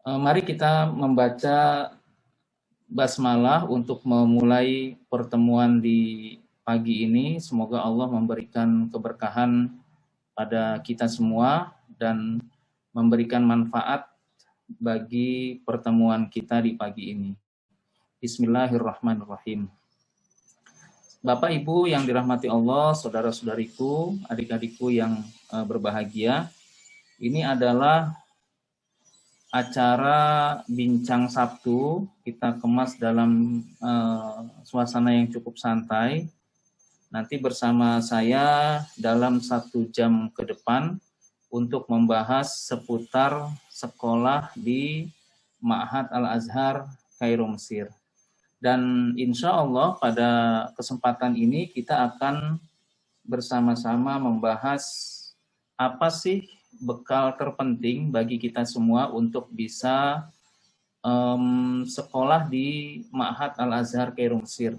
Mari kita membaca basmalah untuk memulai pertemuan di pagi ini. Semoga Allah memberikan keberkahan pada kita semua dan memberikan manfaat bagi pertemuan kita di pagi ini. Bismillahirrahmanirrahim. Bapak Ibu yang dirahmati Allah, saudara-saudariku, adik-adikku yang berbahagia, ini adalah acara Bincang Sabtu. Kita kemas dalam suasana yang cukup santai. Nanti bersama saya dalam 1 jam ke depan untuk membahas seputar sekolah di Ma'had Al-Azhar, Kairo, Mesir. Dan insya Allah pada kesempatan ini kita akan bersama-sama membahas apa sih bekal terpenting bagi kita semua untuk bisa sekolah di Ma'had Al-Azhar Kairo, Mesir.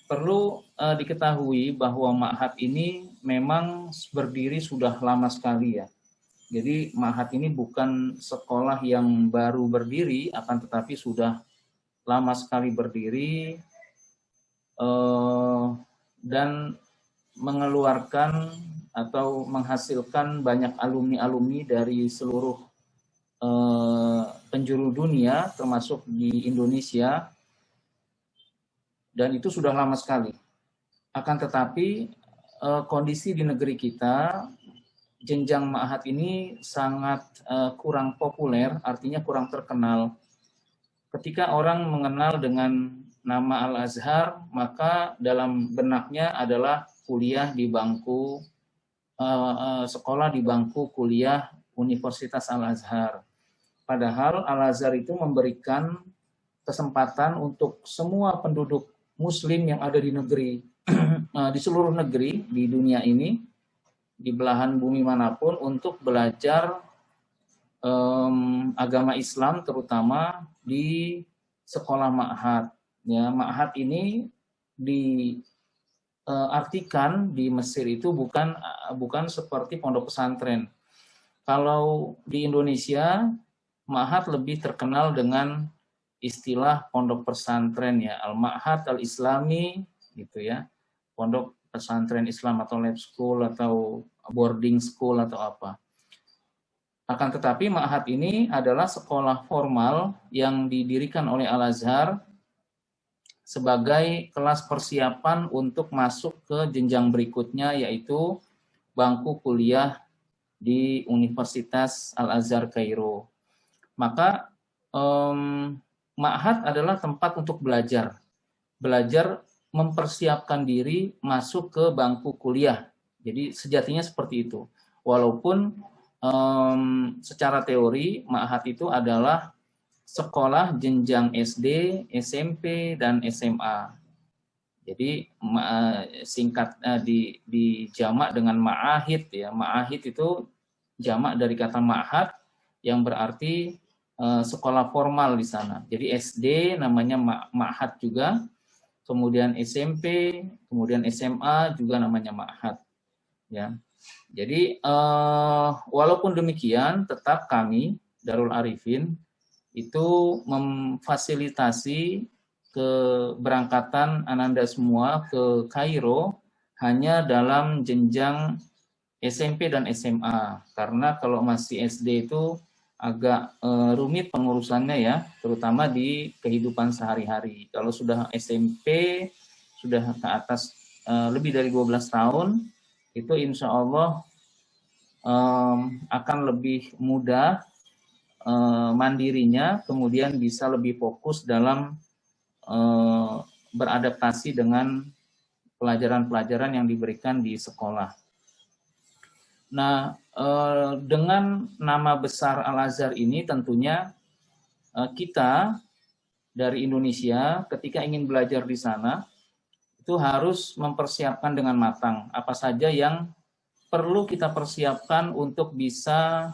Perlu diketahui bahwa Ma'had ini memang berdiri sudah lama sekali ya. Jadi Ma'had ini bukan sekolah yang baru berdiri, akan tetapi sudah lama sekali berdiri dan mengeluarkan atau menghasilkan banyak alumni-alumni dari seluruh penjuru dunia, termasuk di Indonesia, dan itu sudah lama sekali. Akan tetapi kondisi di negeri kita, jenjang Ma'had ini sangat kurang populer, artinya kurang terkenal. Ketika orang mengenal dengan nama Al-Azhar, maka dalam benaknya adalah kuliah di bangku sekolah di bangku kuliah Universitas Al-Azhar. Padahal Al-Azhar itu memberikan kesempatan untuk semua penduduk Muslim yang ada di negeri, di seluruh negeri di dunia ini, di belahan bumi manapun, untuk belajar agama Islam, terutama di sekolah Ma'had. Ya, Ma'had ini diartikan di Mesir itu bukan seperti pondok pesantren. Kalau di Indonesia, Ma'had lebih terkenal dengan istilah pondok pesantren ya, Al-Ma'had Al-Islami gitu ya. Pondok pesantren Islam atau lab school atau boarding school atau apa. Akan tetapi Ma'had ini adalah sekolah formal yang didirikan oleh Al-Azhar sebagai kelas persiapan untuk masuk ke jenjang berikutnya, yaitu bangku kuliah di Universitas Al-Azhar Kairo. Maka Ma'had adalah tempat untuk belajar mempersiapkan diri masuk ke bangku kuliah. Jadi sejatinya seperti itu. Walaupun secara teori Ma'had itu adalah sekolah jenjang SD, SMP, dan SMA. Jadi singkat dijamak dengan ma'ahid ya. Ma'ahid itu jamak dari kata ma'had yang berarti sekolah formal di sana. Jadi SD namanya ma'had juga, kemudian SMP, kemudian SMA juga namanya ma'had. Ya. Jadi walaupun demikian, tetap kami Darul Arifin itu memfasilitasi keberangkatan Ananda semua ke Kairo hanya dalam jenjang SMP dan SMA, karena kalau masih SD itu agak rumit pengurusannya ya, terutama di kehidupan sehari-hari. Kalau sudah SMP, sudah ke atas lebih dari 12 tahun, itu insya Allah akan lebih mudah mandirinya, kemudian bisa lebih fokus dalam beradaptasi dengan pelajaran-pelajaran yang diberikan di sekolah. Nah, dengan nama besar Al-Azhar ini tentunya kita dari Indonesia ketika ingin belajar di sana itu harus mempersiapkan dengan matang apa saja yang perlu kita persiapkan untuk bisa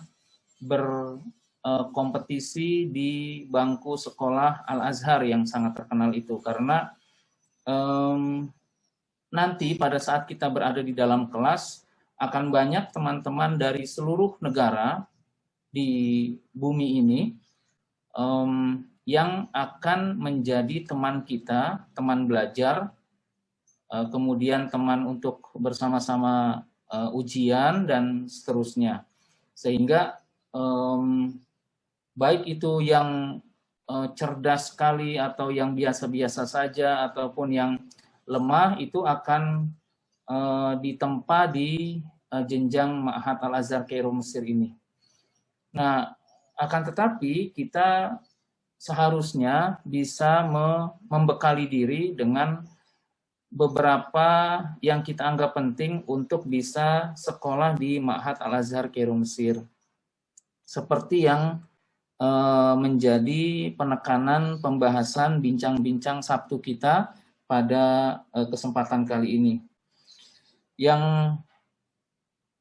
berkompetisi di bangku sekolah Al-Azhar yang sangat terkenal itu. Karena nanti pada saat kita berada di dalam kelas akan banyak teman-teman dari seluruh negara di bumi ini yang akan menjadi teman kita, teman belajar, kemudian teman untuk bersama-sama ujian dan seterusnya. Sehingga baik itu yang cerdas sekali atau yang biasa-biasa saja ataupun yang lemah itu akan ditempa di jenjang Ma'had Al-Azhar Kairo Mesir ini. Nah, akan tetapi kita seharusnya bisa membekali diri dengan beberapa yang kita anggap penting untuk bisa sekolah di Ma'had Al-Azhar Kairo Mesir. Seperti yang menjadi penekanan pembahasan bincang-bincang Sabtu kita pada kesempatan kali ini. Yang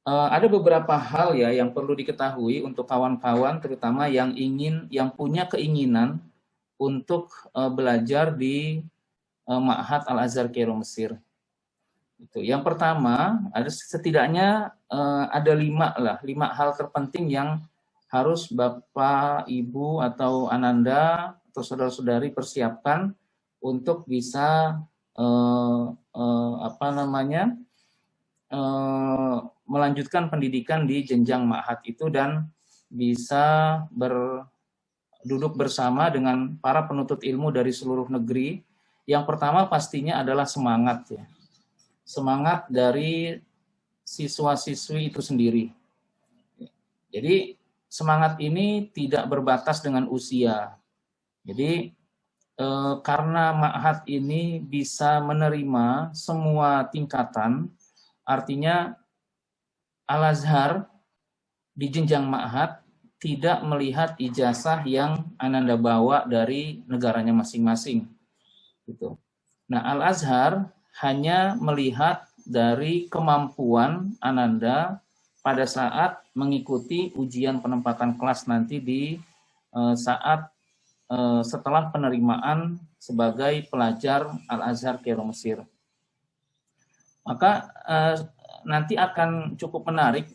ada beberapa hal ya yang perlu diketahui untuk kawan-kawan, terutama yang punya keinginan untuk belajar di Ma'had Al-Azhar Kairo Mesir. Itu. Yang pertama, ada setidaknya ada 5 hal terpenting yang harus Bapak, Ibu, atau Ananda atau saudara-saudari persiapkan untuk bisa melanjutkan pendidikan di jenjang ma'had itu dan bisa duduk bersama dengan para penuntut ilmu dari seluruh negeri. Yang pertama pastinya adalah semangat ya. Semangat dari siswa-siswi itu sendiri. Jadi semangat ini tidak berbatas dengan usia. Jadi karena ma'had ini bisa menerima semua tingkatan, artinya Al-Azhar di jenjang ma'had tidak melihat ijazah yang Ananda bawa dari negaranya masing-masing. Gitu. Nah, Al-Azhar hanya melihat dari kemampuan Ananda pada saat mengikuti ujian penempatan kelas nanti di saat setelah penerimaan sebagai pelajar Al-Azhar Kairo Mesir. Maka nanti akan cukup menarik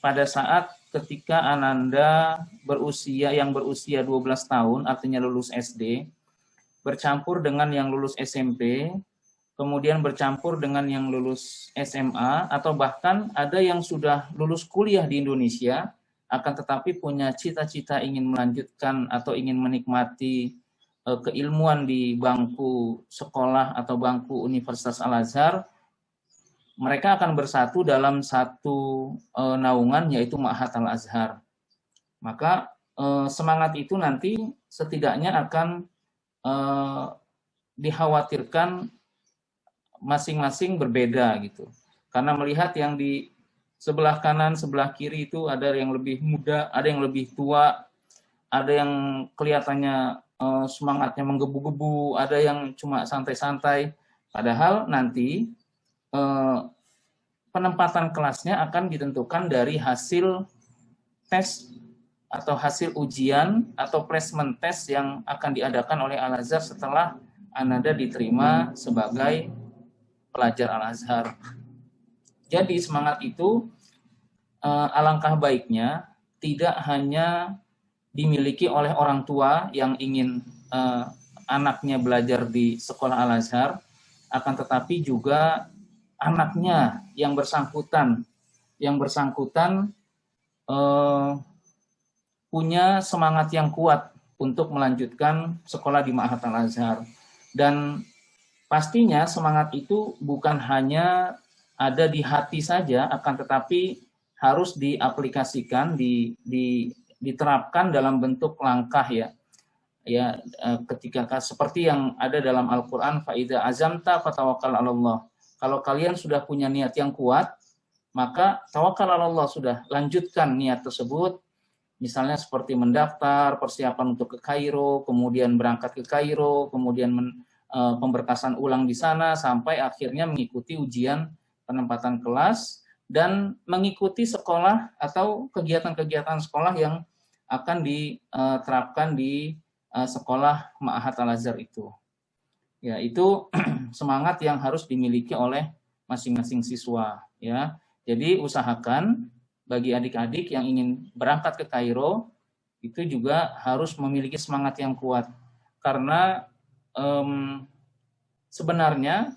pada saat ketika Ananda berusia 12 tahun, artinya lulus SD, bercampur dengan yang lulus SMP, kemudian bercampur dengan yang lulus SMA, atau bahkan ada yang sudah lulus kuliah di Indonesia, akan tetapi punya cita-cita ingin melanjutkan atau ingin menikmati keilmuan di bangku sekolah atau bangku Universitas Al-Azhar, mereka akan bersatu dalam satu naungan yaitu Ma'had Al-Azhar. Maka semangat itu nanti setidaknya akan dikhawatirkan masing-masing berbeda gitu. Karena melihat yang di sebelah kanan, sebelah kiri itu ada yang lebih muda, ada yang lebih tua, ada yang kelihatannya semangatnya menggebu-gebu, ada yang cuma santai-santai. Padahal nanti penempatan kelasnya akan ditentukan dari hasil tes atau hasil ujian atau placement test yang akan diadakan oleh Al-Azhar setelah Ananda diterima sebagai pelajar Al-Azhar. Jadi semangat itu alangkah baiknya tidak hanya dimiliki oleh orang tua yang ingin anaknya belajar di sekolah Al-Azhar, akan tetapi juga anaknya yang bersangkutan punya semangat yang kuat untuk melanjutkan sekolah di Ma'had Al-Azhar. Dan pastinya semangat itu bukan hanya ada di hati saja, akan tetapi harus diaplikasikan, diterapkan dalam bentuk langkah ya. Ketika seperti yang ada dalam Al-Qur'an, fa idza azamta fatawakkal 'alallah. Kalau kalian sudah punya niat yang kuat, maka tawakal 'alallah, sudah lanjutkan niat tersebut. Misalnya seperti mendaftar, persiapan untuk ke Kairo, kemudian berangkat ke Kairo, kemudian pemberkasan ulang di sana sampai akhirnya mengikuti ujian penempatan kelas dan mengikuti sekolah atau kegiatan-kegiatan sekolah yang akan diterapkan di sekolah Ma'had Al-Azhar itu. Ya, itu semangat yang harus dimiliki oleh masing-masing siswa ya. Jadi usahakan bagi adik-adik yang ingin berangkat ke Kairo itu juga harus memiliki semangat yang kuat, karena sebenarnya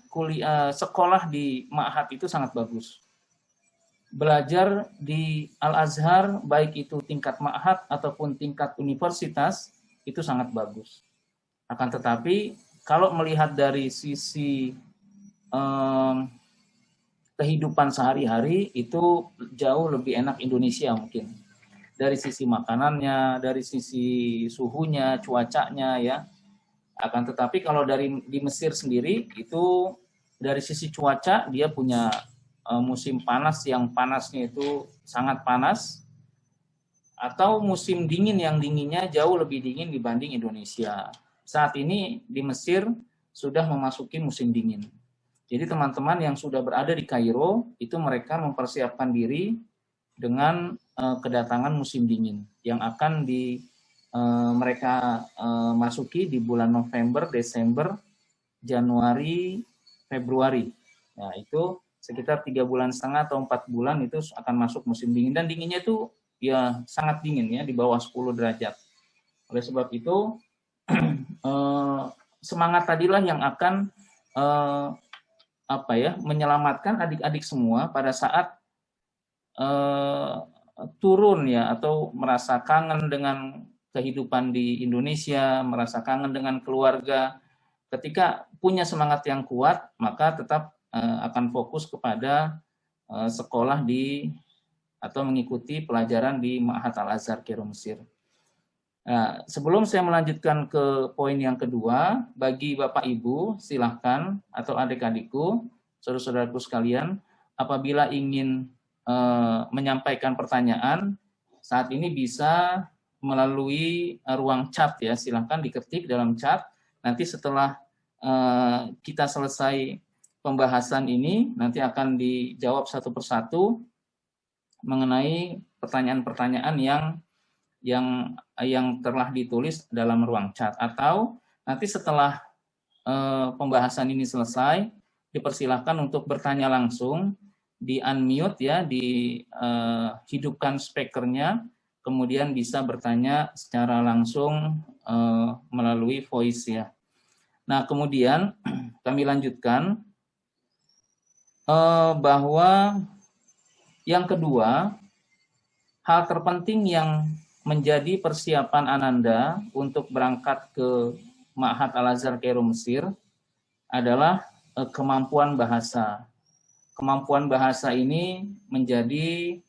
sekolah di Ma'had itu sangat bagus. Belajar di Al-Azhar, baik itu tingkat Ma'had ataupun tingkat universitas, itu sangat bagus. Akan tetapi, kalau melihat dari sisi kehidupan sehari-hari, itu jauh lebih enak Indonesia mungkin. Dari sisi makanannya, dari sisi suhunya, cuacanya ya. Akan tetapi kalau di Mesir sendiri, itu dari sisi cuaca dia punya musim panas yang panasnya itu sangat panas, atau musim dingin yang dinginnya jauh lebih dingin dibanding Indonesia. Saat ini di Mesir sudah memasuki musim dingin. Jadi teman-teman yang sudah berada di Kairo itu mereka mempersiapkan diri dengan kedatangan musim dingin yang akan mereka masuki di bulan November, Desember, Januari, Februari. Nah, itu sekitar 3,5 bulan atau 4 bulan itu akan masuk musim dingin, dan dinginnya itu ya sangat dingin ya, di bawah 10 derajat. Oleh sebab itu semangat tadilah yang akan menyelamatkan adik-adik semua pada saat turun ya, atau merasa kangen dengan kehidupan di Indonesia, merasa kangen dengan keluarga. Ketika punya semangat yang kuat, maka tetap akan fokus kepada sekolah atau mengikuti pelajaran di Ma'had Al-Azhar Kairo Mesir. Nah, sebelum saya melanjutkan ke poin yang kedua, bagi Bapak Ibu silahkan, atau adik-adikku, saudara-saudaraku sekalian, apabila ingin menyampaikan pertanyaan, saat ini bisa melalui ruang chat ya, silahkan diketik dalam chat. Nanti setelah kita selesai pembahasan ini, nanti akan dijawab satu persatu mengenai pertanyaan-pertanyaan yang telah ditulis dalam ruang chat, atau nanti setelah pembahasan ini selesai, dipersilahkan untuk bertanya langsung, di unmute ya, dihidupkan speakernya, kemudian bisa bertanya secara langsung melalui voice ya. Nah, kemudian kami lanjutkan bahwa yang kedua, hal terpenting yang menjadi persiapan Ananda untuk berangkat ke Ma'had Al-Azhar Kairo Mesir adalah kemampuan bahasa. Kemampuan bahasa ini menjadi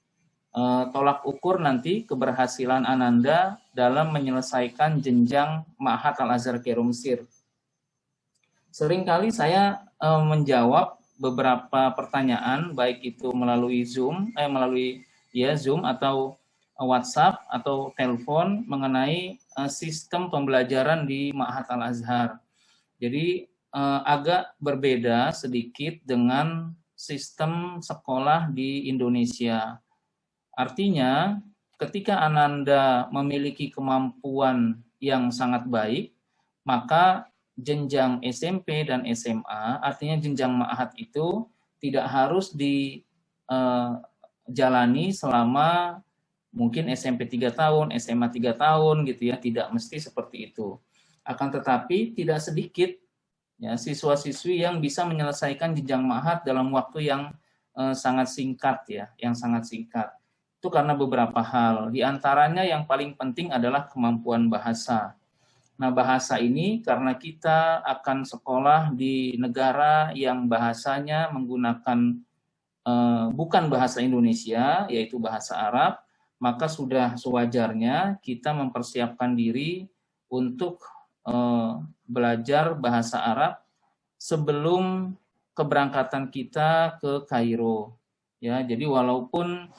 tolak ukur nanti keberhasilan Ananda dalam menyelesaikan jenjang Ma'had Al-Azhar Kairo Mesir. Seringkali saya menjawab beberapa pertanyaan, baik itu melalui Zoom atau WhatsApp atau telepon mengenai sistem pembelajaran di Ma'had Al-Azhar. Jadi agak berbeda sedikit dengan sistem sekolah di Indonesia. Artinya, ketika Ananda memiliki kemampuan yang sangat baik, maka jenjang SMP dan SMA, artinya jenjang Ma'had itu tidak harus dijalani selama mungkin SMP 3 tahun, SMA 3 tahun gitu ya, tidak mesti seperti itu. Akan tetapi tidak sedikit ya siswa-siswi yang bisa menyelesaikan jenjang Ma'had dalam waktu yang sangat singkat ya, yang sangat singkat. Itu karena beberapa hal. Di antaranya yang paling penting adalah kemampuan bahasa. Nah, bahasa ini karena kita akan sekolah di negara yang bahasanya menggunakan bukan bahasa Indonesia, yaitu bahasa Arab, maka sudah sewajarnya kita mempersiapkan diri untuk belajar bahasa Arab sebelum keberangkatan kita ke Kairo. Ya, jadi walaupun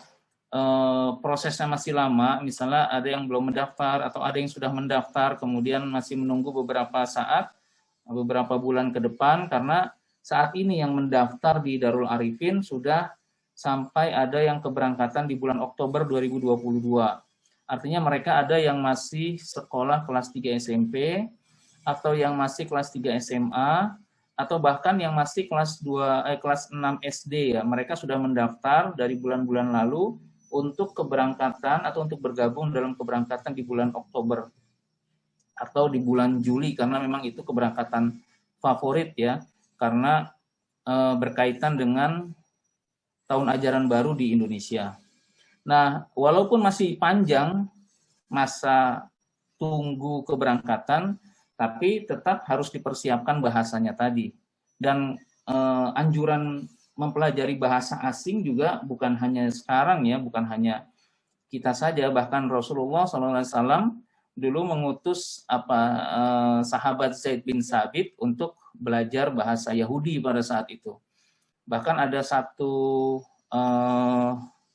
prosesnya masih lama, misalnya ada yang belum mendaftar atau ada yang sudah mendaftar kemudian masih menunggu beberapa saat, beberapa bulan ke depan, karena saat ini yang mendaftar di Darul Arifin sudah sampai ada yang keberangkatan di bulan Oktober 2022. Artinya mereka ada yang masih sekolah kelas 3 SMP atau yang masih kelas 3 SMA atau bahkan yang masih kelas 6 SD ya. Mereka sudah mendaftar dari bulan-bulan lalu untuk keberangkatan atau untuk bergabung dalam keberangkatan di bulan Oktober atau di bulan Juli, karena memang itu keberangkatan favorit ya, karena berkaitan dengan tahun ajaran baru di Indonesia. Nah, walaupun masih panjang masa tunggu keberangkatan, tapi tetap harus dipersiapkan bahasanya tadi. Dan anjuran mempelajari bahasa asing juga bukan hanya sekarang ya, bukan hanya kita saja, bahkan Rasulullah SAW dulu mengutus sahabat Zaid bin Sabit untuk belajar bahasa Yahudi pada saat itu. Bahkan ada satu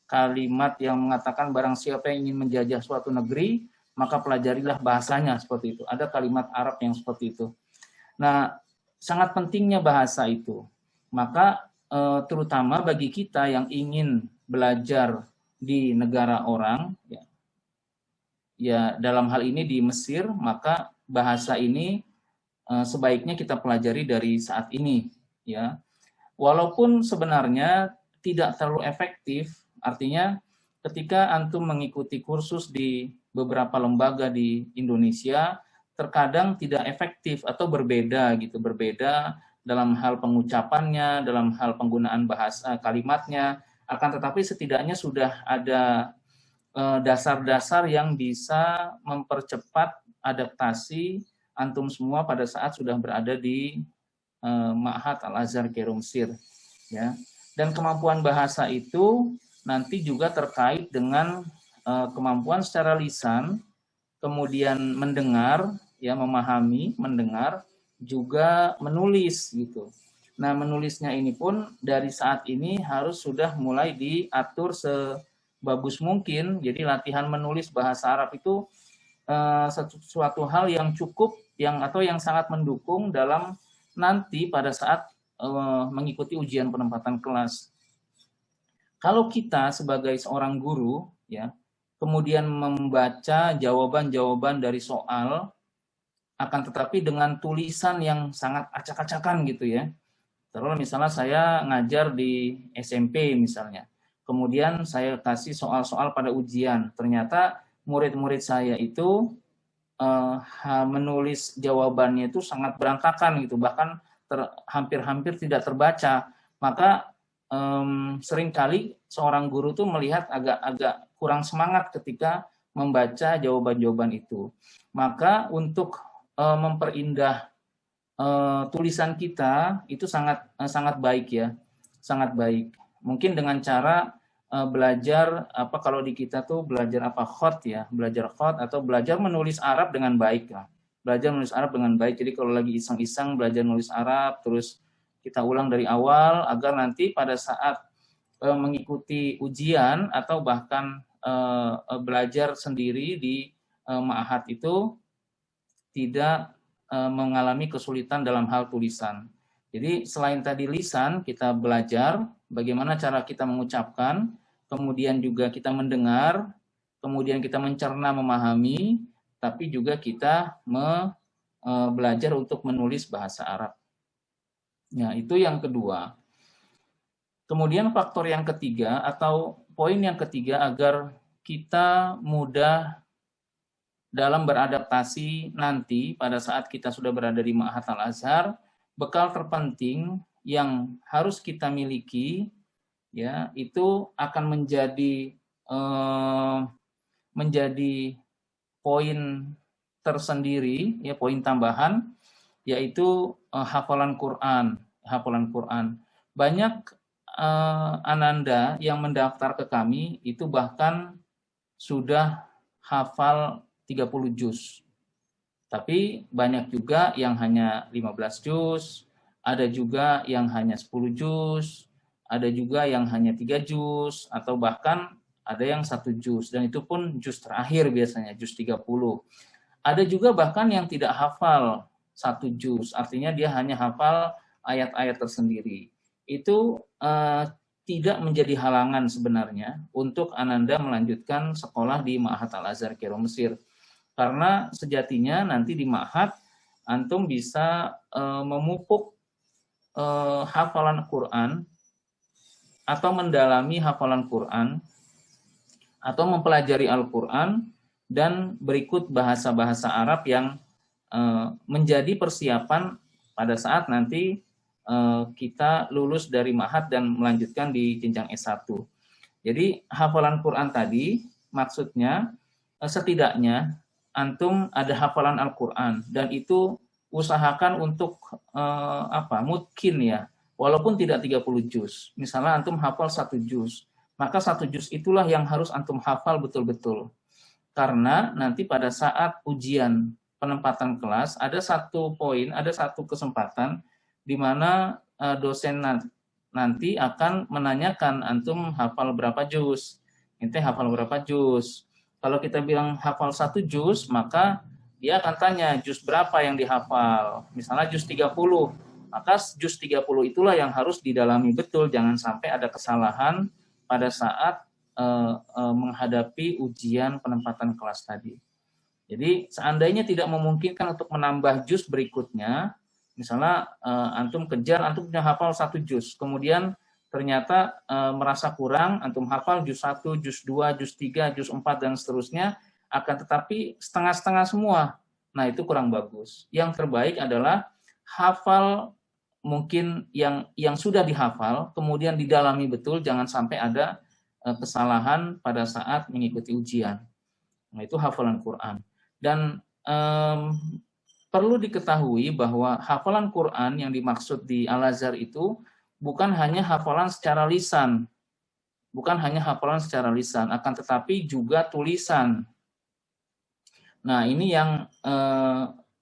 kalimat yang mengatakan barang siapa yang ingin menjajah suatu negeri, maka pelajarilah bahasanya, seperti itu. Ada kalimat Arab yang seperti itu. Nah, sangat pentingnya bahasa itu. Maka terutama bagi kita yang ingin belajar di negara orang, ya dalam hal ini di Mesir, maka bahasa ini sebaiknya kita pelajari dari saat ini, ya. Walaupun sebenarnya tidak terlalu efektif, artinya ketika antum mengikuti kursus di beberapa lembaga di Indonesia, terkadang tidak efektif atau berbeda dalam hal pengucapannya, dalam hal penggunaan bahasa kalimatnya, akan tetapi setidaknya sudah ada dasar-dasar yang bisa mempercepat adaptasi antum semua pada saat sudah berada di Ma'had Al-Azhar Kairo Mesir, ya. Dan kemampuan bahasa itu nanti juga terkait dengan kemampuan secara lisan, kemudian mendengar, ya, memahami, mendengar, juga menulis gitu. Nah, menulisnya ini pun dari saat ini harus sudah mulai diatur sebagus mungkin. Jadi latihan menulis bahasa Arab itu suatu hal yang cukup atau yang sangat mendukung dalam nanti pada saat mengikuti ujian penempatan kelas. Kalau kita sebagai seorang guru, ya, kemudian membaca jawaban-jawaban dari soal, akan tetapi dengan tulisan yang sangat acak-acakan gitu ya. Terus misalnya saya ngajar di SMP misalnya, kemudian saya kasih soal-soal pada ujian, ternyata murid-murid saya itu menulis jawabannya itu sangat berantakan gitu, bahkan hampir-hampir tidak terbaca. Maka seringkali seorang guru tuh melihat agak kurang semangat ketika membaca jawaban-jawaban itu. Maka untuk memperindah tulisan kita itu sangat baik ya, sangat baik. Mungkin dengan cara belajar kalau di kita tuh belajar khot ya, belajar khot atau belajar menulis Arab dengan baik lah. Belajar menulis Arab dengan baik. Jadi kalau lagi iseng-iseng belajar menulis Arab, terus kita ulang dari awal agar nanti pada saat mengikuti ujian atau bahkan belajar sendiri di ma'had itu tidak mengalami kesulitan dalam hal tulisan. Jadi selain tadi lisan, kita belajar bagaimana cara kita mengucapkan, kemudian juga kita mendengar, kemudian kita mencerna, memahami, tapi juga kita belajar untuk menulis bahasa Arab. Ya, itu yang kedua. Kemudian faktor yang ketiga atau poin yang ketiga agar kita mudah dalam beradaptasi nanti pada saat kita sudah berada di Ma'had Al-Azhar, bekal terpenting yang harus kita miliki ya itu akan menjadi poin tersendiri ya, poin tambahan, yaitu hafalan Quran. Banyak ananda yang mendaftar ke kami itu bahkan sudah hafal 30 juz. Tapi banyak juga yang hanya 15 juz, ada juga yang hanya 10 juz, ada juga yang hanya 3 juz, atau bahkan ada yang 1 juz, dan itu pun juz terakhir biasanya, juz 30. Ada juga bahkan yang tidak hafal 1 juz, artinya dia hanya hafal ayat-ayat tersendiri. Itu tidak menjadi halangan sebenarnya untuk ananda melanjutkan sekolah di Ma'had Al-Azhar Kairo Mesir. Karena sejatinya nanti di Ma'had antum bisa memupuk hafalan Quran atau mendalami hafalan Quran atau mempelajari Al-Quran dan berikut bahasa-bahasa Arab yang menjadi persiapan pada saat nanti kita lulus dari Ma'had dan melanjutkan di jenjang S1. Jadi hafalan Quran tadi maksudnya setidaknya antum ada hafalan Al-Quran dan itu usahakan untuk mungkin ya, walaupun tidak 30 juz. Misalnya antum hafal 1 juz, maka 1 juz itulah yang harus antum hafal betul-betul. Karena nanti pada saat ujian penempatan kelas ada satu poin, ada satu kesempatan di mana dosen nanti akan menanyakan antum hafal berapa juz. Ente hafal berapa juz? Kalau kita bilang hafal 1 juz, maka dia akan tanya juz berapa yang dihafal. Misalnya juz 30. Maka juz 30 itulah yang harus didalami betul, jangan sampai ada kesalahan pada saat menghadapi ujian penempatan kelas tadi. Jadi seandainya tidak memungkinkan untuk menambah juz berikutnya, misalnya antum kejar, antum punya hafal 1 juz, kemudian ternyata merasa kurang, antum hafal juz 1, juz 2, juz 3, juz 4, dan seterusnya, akan tetapi setengah-setengah semua. Nah, itu kurang bagus. Yang terbaik adalah hafal mungkin yang sudah dihafal, kemudian didalami betul, jangan sampai ada kesalahan pada saat mengikuti ujian. Nah, itu hafalan Quran. Dan perlu diketahui bahwa hafalan Quran yang dimaksud di Al-Azhar itu bukan hanya hafalan secara lisan, akan tetapi juga tulisan. Nah, ini yang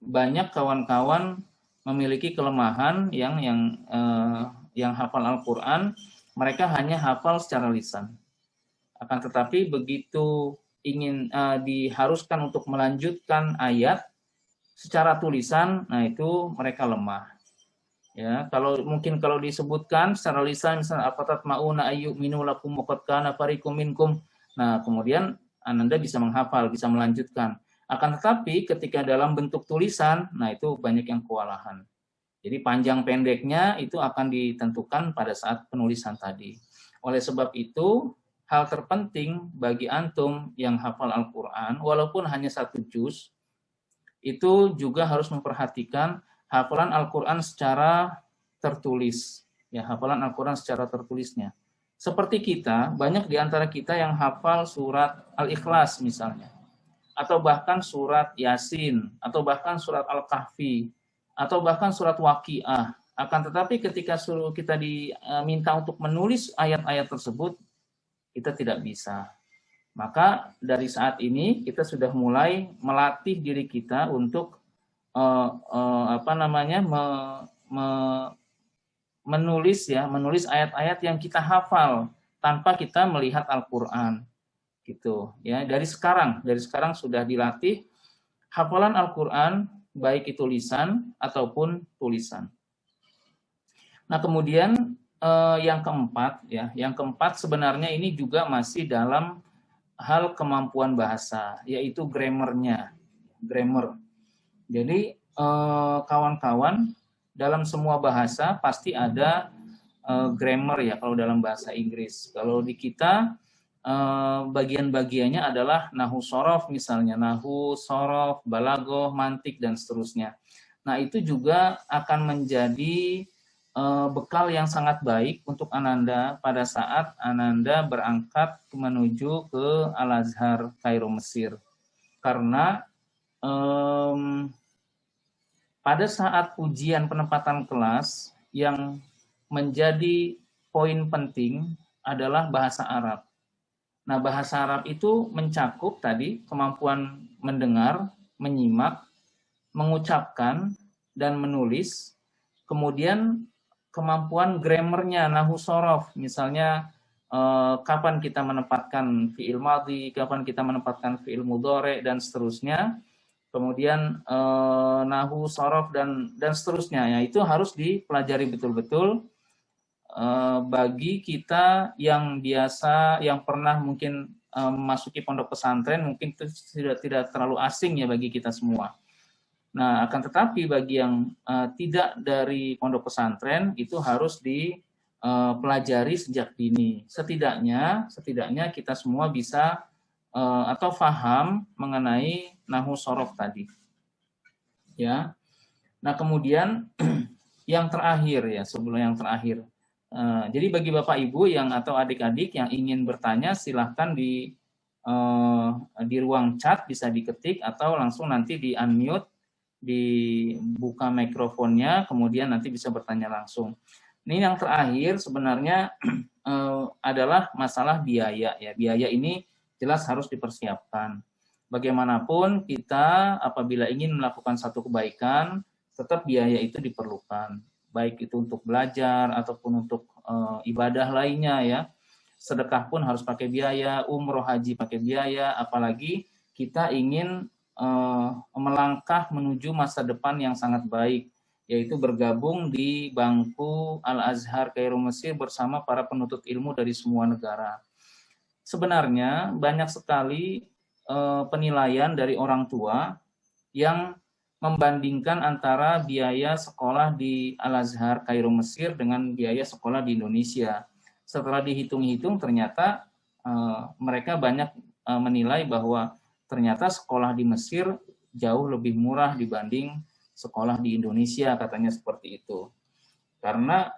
banyak kawan-kawan memiliki kelemahan yang hafal Al-Quran, mereka hanya hafal secara lisan. Akan tetapi begitu ingin diharuskan untuk melanjutkan ayat secara tulisan, nah itu mereka lemah. Ya, kalau disebutkan secara lisan, misalnya afatat mauna ayyuminu lakum wa qad kana fariqum minkum. Nah, kemudian Anda bisa menghafal, bisa melanjutkan. Akan tetapi ketika dalam bentuk tulisan, nah itu banyak yang kewalahan. Jadi panjang pendeknya itu akan ditentukan pada saat penulisan tadi. Oleh sebab itu, hal terpenting bagi antum yang hafal Al-Quran, walaupun hanya 1 juz, itu juga harus memperhatikan hafalan Al-Quran secara tertulis. Ya, hafalan Al-Quran secara tertulisnya. Seperti kita, banyak di antara kita yang hafal surat Al-Ikhlas misalnya. Atau bahkan surat Yasin, atau bahkan surat Al-Kahfi, atau bahkan surat Waqiah. Akan tetapi ketika kita diminta untuk menulis ayat-ayat tersebut, kita tidak bisa. Maka dari saat ini kita sudah mulai melatih diri kita untuk menulis ayat-ayat yang kita hafal tanpa kita melihat Al-Quran, gitu ya. Dari sekarang sudah dilatih hafalan Al-Quran, baik itu lisan ataupun tulisan. Nah, kemudian yang keempat sebenarnya ini juga masih dalam hal kemampuan bahasa, yaitu grammar. Jadi kawan-kawan, dalam semua bahasa pasti ada grammar ya, kalau dalam bahasa Inggris. Kalau di kita bagian-bagiannya adalah nahu sorof misalnya, nahu, sorof, balagoh, mantik, dan seterusnya. Nah, itu juga akan menjadi bekal yang sangat baik untuk Ananda pada saat Ananda berangkat menuju ke Al-Azhar Kairo Mesir. Karena pada saat ujian penempatan kelas yang menjadi poin penting adalah bahasa Arab. Nah, bahasa Arab itu mencakup tadi kemampuan mendengar, menyimak, mengucapkan, dan menulis. Kemudian kemampuan grammarnya, nahu sorof, misalnya kapan kita menempatkan fi'il madhi, kapan kita menempatkan fi'il mudhari, dan seterusnya. Kemudian nahu sorof dan seterusnya. Ya, itu harus dipelajari betul-betul bagi kita yang pernah mungkin memasuki pondok pesantren, mungkin itu tidak terlalu asing ya bagi kita semua. Nah, akan tetapi bagi yang tidak dari pondok pesantren itu harus dipelajari sejak dini. Setidaknya kita semua bisa atau faham mengenai nahwu shorof tadi. Ya. Nah, kemudian yang terakhir ya, sebelum yang terakhir. Jadi bagi Bapak Ibu yang atau adik-adik yang ingin bertanya, silahkan di ruang chat bisa diketik atau langsung nanti di unmute, dibuka mikrofonnya, kemudian nanti bisa bertanya langsung. Ini yang terakhir sebenarnya adalah masalah biaya ya. Biaya ini jelas harus dipersiapkan. Bagaimanapun kita apabila ingin melakukan satu kebaikan, tetap biaya itu diperlukan, baik itu untuk belajar ataupun untuk ibadah lainnya ya. Sedekah pun harus pakai biaya, umroh haji pakai biaya, apalagi kita ingin melangkah menuju masa depan yang sangat baik, yaitu bergabung di bangku Al-Azhar Kairo Mesir bersama para penuntut ilmu dari semua negara. Sebenarnya banyak sekali penilaian dari orang tua yang membandingkan antara biaya sekolah di Al-Azhar Kairo Mesir dengan biaya sekolah di Indonesia. Setelah dihitung-hitung ternyata mereka banyak menilai bahwa ternyata sekolah di Mesir jauh lebih murah dibanding sekolah di Indonesia, katanya seperti itu. Karena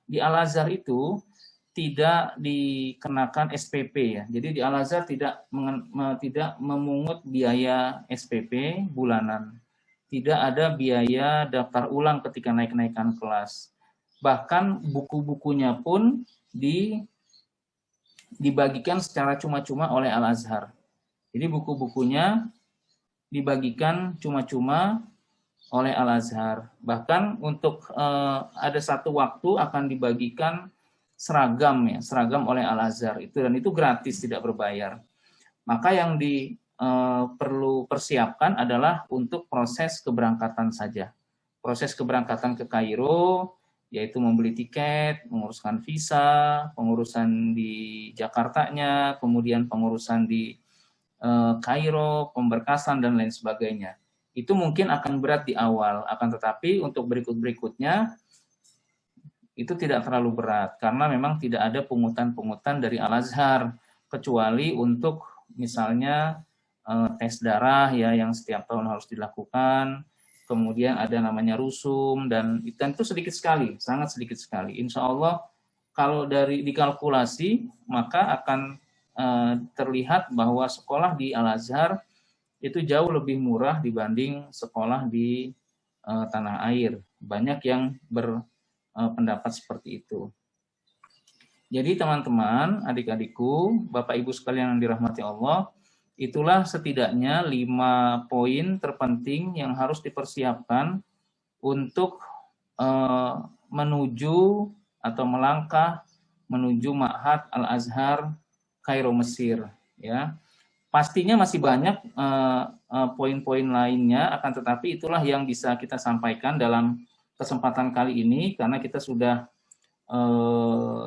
di Al-Azhar itu tidak dikenakan SPP ya. Jadi di Al-Azhar tidak memungut biaya SPP bulanan. Tidak ada biaya daftar ulang ketika naik-naikan kelas. Bahkan buku-bukunya pun dibagikan secara cuma-cuma oleh Al-Azhar. Jadi buku-bukunya dibagikan cuma-cuma oleh Al-Azhar. Bahkan untuk ada satu waktu akan dibagikan seragam oleh Al-Azhar itu, dan itu gratis, tidak berbayar. Maka yang perlu persiapkan adalah untuk proses keberangkatan saja. Proses keberangkatan ke Kairo, yaitu membeli tiket, menguruskan visa, pengurusan di Jakartanya, kemudian pengurusan di Kairo, pemberkasan dan lain sebagainya. Itu mungkin akan berat di awal, akan tetapi untuk berikut-berikutnya itu tidak terlalu berat, karena memang tidak ada pungutan-pungutan dari Al-Azhar, kecuali untuk misalnya tes darah ya yang setiap tahun harus dilakukan, kemudian ada namanya rusum, dan itu sedikit sekali, sangat sedikit sekali. Insya Allah kalau dari dikalkulasi maka akan terlihat bahwa sekolah di Al-Azhar itu jauh lebih murah dibanding sekolah di tanah air. Banyak yang pendapat seperti itu. Jadi teman-teman, adik-adikku, Bapak Ibu sekalian yang dirahmati Allah, itulah setidaknya 5 poin terpenting yang harus dipersiapkan untuk menuju atau melangkah menuju Ma'had Al-Azhar Kairo Mesir ya. Pastinya masih banyak poin-poin lainnya, akan tetapi itulah yang bisa kita sampaikan dalam kesempatan kali ini, karena kita sudah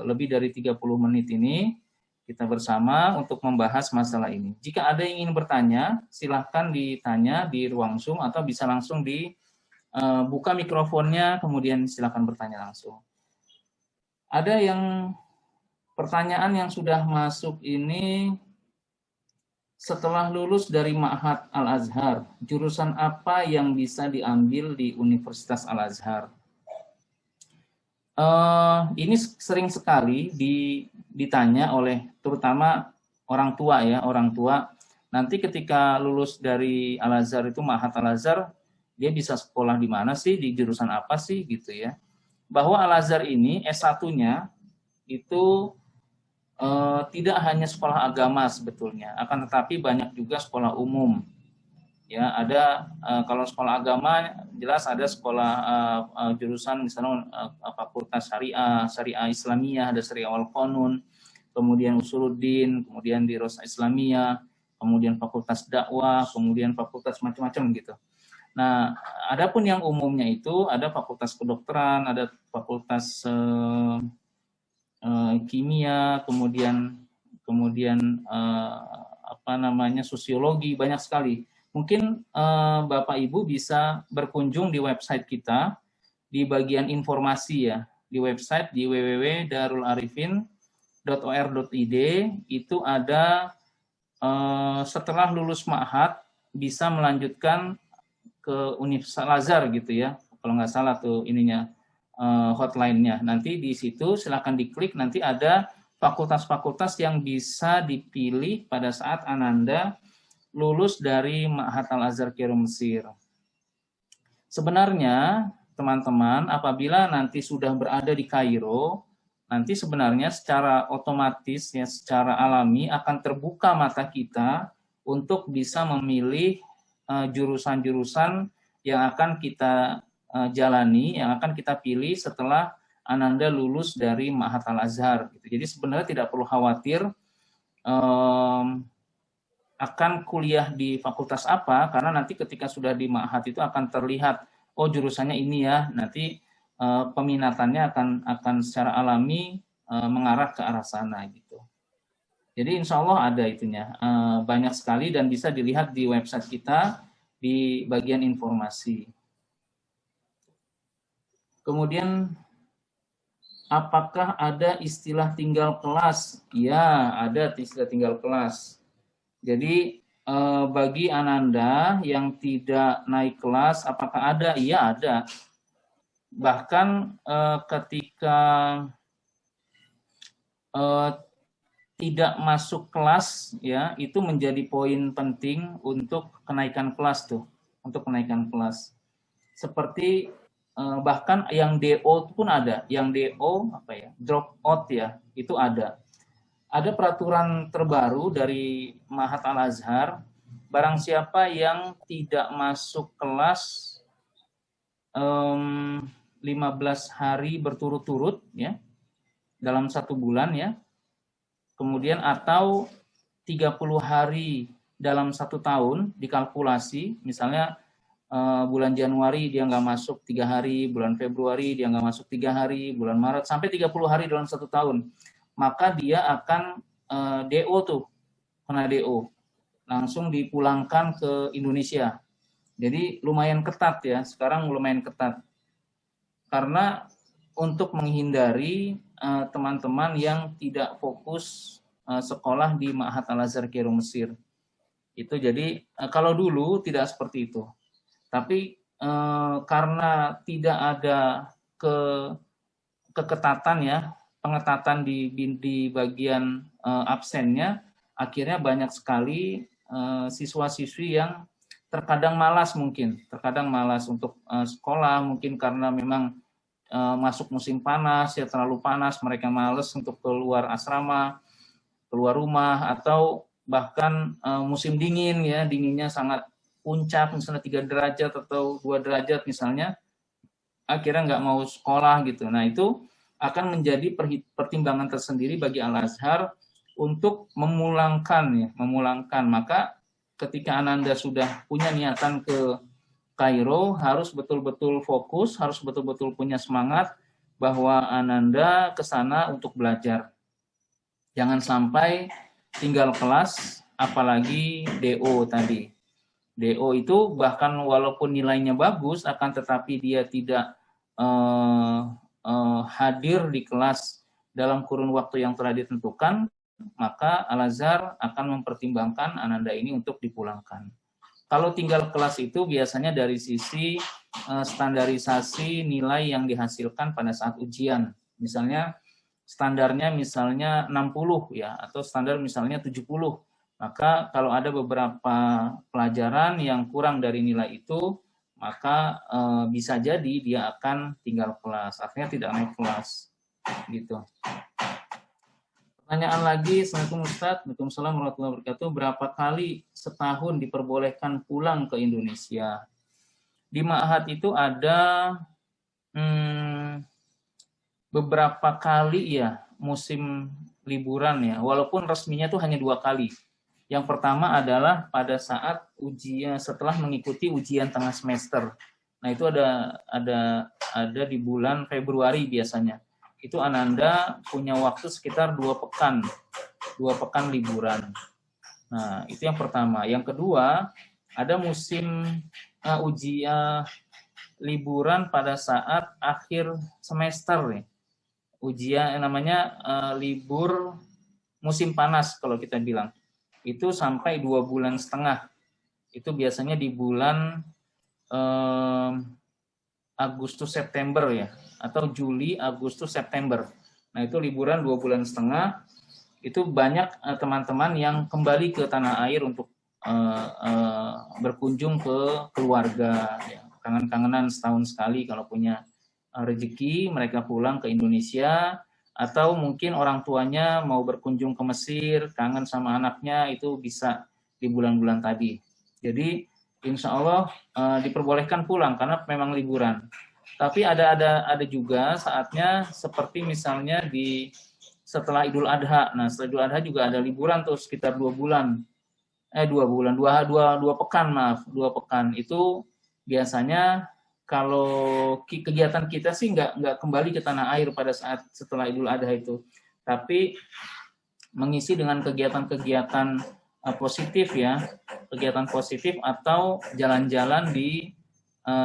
lebih dari 30 menit ini kita bersama untuk membahas masalah ini. Jika ada yang ingin bertanya, silahkan ditanya di ruang Zoom atau bisa langsung buka mikrofonnya, kemudian silahkan bertanya langsung. Ada yang pertanyaan yang sudah masuk ini, setelah lulus dari Ma'had Al-Azhar, jurusan apa yang bisa diambil di Universitas Al-Azhar? Ini sering sekali ditanya oleh terutama orang tua ya, orang tua. Nanti ketika lulus dari Al-Azhar itu, Ma'had Al-Azhar, dia bisa sekolah di mana sih, di jurusan apa sih gitu ya. Bahwa Al-Azhar ini S1-nya itu tidak hanya sekolah agama sebetulnya, akan tetapi banyak juga sekolah umum. Ya, ada kalau sekolah agama jelas ada sekolah jurusan misalnya Fakultas Syariah Islamiyah, ada Syariah wal Qanun, kemudian Usuluddin, kemudian di Rosa Islamiyah, kemudian Fakultas Dakwah, kemudian fakultas macam-macam gitu. Nah, adapun yang umumnya itu ada Fakultas Kedokteran, ada Fakultas kimia, kemudian sosiologi, banyak sekali. Mungkin Bapak Ibu bisa berkunjung di website kita di bagian informasi ya, di website di www.darularifin .or.id itu ada setelah lulus ma'had bisa melanjutkan ke Universitas Al-Azhar gitu ya, kalau nggak salah tuh ininya hotline-nya. Nanti di situ silakan diklik, nanti ada fakultas-fakultas yang bisa dipilih pada saat Ananda lulus dari Ma'had Al-Azhar Kairo Mesir. Sebenarnya teman-teman apabila nanti sudah berada di Kairo, nanti sebenarnya secara otomatis ya, secara alami akan terbuka mata kita untuk bisa memilih jurusan-jurusan yang akan kita jalani, yang akan kita pilih setelah Ananda lulus dari Ma'had Al-Azhar. Jadi sebenarnya tidak perlu khawatir akan kuliah di fakultas apa, karena nanti ketika sudah di Ma'had itu akan terlihat, oh jurusannya ini ya, nanti peminatannya akan secara alami mengarah ke arah sana gitu. Jadi insya Allah ada itunya, banyak sekali dan bisa dilihat di website kita di bagian informasi. Kemudian apakah ada istilah tinggal kelas? Ya, ada istilah tinggal kelas. Jadi bagi Ananda yang tidak naik kelas, apakah ada? Iya ada. Bahkan ketika tidak masuk kelas, ya itu menjadi poin penting untuk kenaikan kelas tuh, untuk kenaikan kelas. Seperti bahkan yang DO pun ada, yang DO apa ya, drop out ya, itu ada. Ada peraturan terbaru dari Ma'had Al-Azhar, barang siapa yang tidak masuk kelas 15 hari berturut-turut ya dalam 1 bulan ya, kemudian atau 30 hari dalam 1 tahun dikalkulasi, misalnya bulan Januari dia nggak masuk 3 hari, bulan Februari dia nggak masuk 3 hari, bulan Maret sampai 30 hari dalam 1 tahun, maka dia akan DO tuh, kena DO, langsung dipulangkan ke Indonesia. Jadi lumayan ketat ya, sekarang lumayan ketat. Karena untuk menghindari teman-teman yang tidak fokus sekolah di Ma'had Al-Azhar Kairo Mesir. Itu jadi kalau dulu tidak seperti itu. Tapi karena tidak ada keketatan ya, pengetatan di bagian absennya, akhirnya banyak sekali siswa-siswi yang terkadang malas untuk sekolah, mungkin karena memang masuk musim panas ya, terlalu panas, mereka malas untuk keluar asrama, keluar rumah, atau bahkan musim dingin ya, dinginnya sangat puncak misalnya 3 derajat atau 2 derajat misalnya, akhirnya nggak mau sekolah gitu. Nah itu akan menjadi pertimbangan tersendiri bagi Al-Azhar untuk memulangkan. Maka ketika Ananda sudah punya niatan ke Kairo, harus betul-betul fokus, harus betul-betul punya semangat bahwa Ananda ke sana untuk belajar. Jangan sampai tinggal kelas, apalagi DO tadi. DO itu bahkan walaupun nilainya bagus, akan tetapi dia tidak hadir di kelas dalam kurun waktu yang telah ditentukan, maka Al-Azhar akan mempertimbangkan Ananda ini untuk dipulangkan. Kalau tinggal kelas itu biasanya dari sisi standarisasi nilai yang dihasilkan pada saat ujian. Misalnya standarnya misalnya 60 ya, atau standar misalnya 70. Maka kalau ada beberapa pelajaran yang kurang dari nilai itu, maka bisa jadi dia akan tinggal kelas, artinya tidak naik kelas gitu. Pertanyaan lagi, Assalamualaikum Ustaz, Waalaikumsalam warahmatullahi wabarakatuh. Berapa kali setahun diperbolehkan pulang ke Indonesia? Di Ma'had itu ada beberapa kali ya musim liburan ya, walaupun resminya itu hanya 2 kali. Yang pertama adalah pada saat ujian, setelah mengikuti ujian tengah semester. Nah itu ada di bulan Februari biasanya. Itu Ananda punya waktu sekitar 2 pekan liburan. Nah itu yang pertama. Yang kedua, ada musim ujian liburan pada saat akhir semester nih. ujian namanya libur musim panas kalau kita bilang. Itu sampai 2,5 bulan. Itu biasanya di bulan Agustus September ya, atau Juli Agustus September. Nah itu liburan 2,5 bulan. Itu banyak teman-teman yang kembali ke tanah air untuk berkunjung ke keluarga, ya. Kangen-kangenan setahun sekali kalau punya rezeki mereka pulang ke Indonesia, atau mungkin orang tuanya mau berkunjung ke Mesir, kangen sama anaknya, itu bisa di bulan-bulan tadi. Jadi insya Allah diperbolehkan pulang karena memang liburan. Tapi ada juga saatnya seperti misalnya di setelah Idul Adha. Nah setelah Idul Adha juga ada liburan tuh sekitar 2 bulan. 2 bulan, dua pekan, maaf, 2 pekan. Itu biasanya kalau kegiatan kita sih nggak kembali ke tanah air pada saat setelah Idul Adha itu, tapi mengisi dengan kegiatan-kegiatan positif ya, kegiatan positif atau jalan-jalan di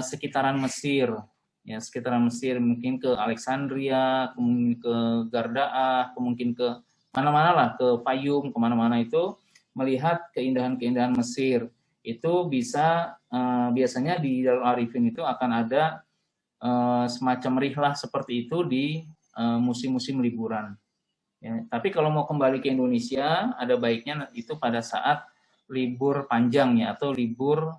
sekitaran Mesir, ya sekitaran Mesir, mungkin ke Alexandria, mungkin ke Gardaah, mungkin ke mana-mana lah, ke Fayum, kemana-mana itu, melihat keindahan-keindahan Mesir. Itu bisa biasanya di Darul Arifin itu akan ada semacam rihlah seperti itu di musim-musim liburan. Ya, tapi kalau mau kembali ke Indonesia, ada baiknya itu pada saat libur panjang ya, atau libur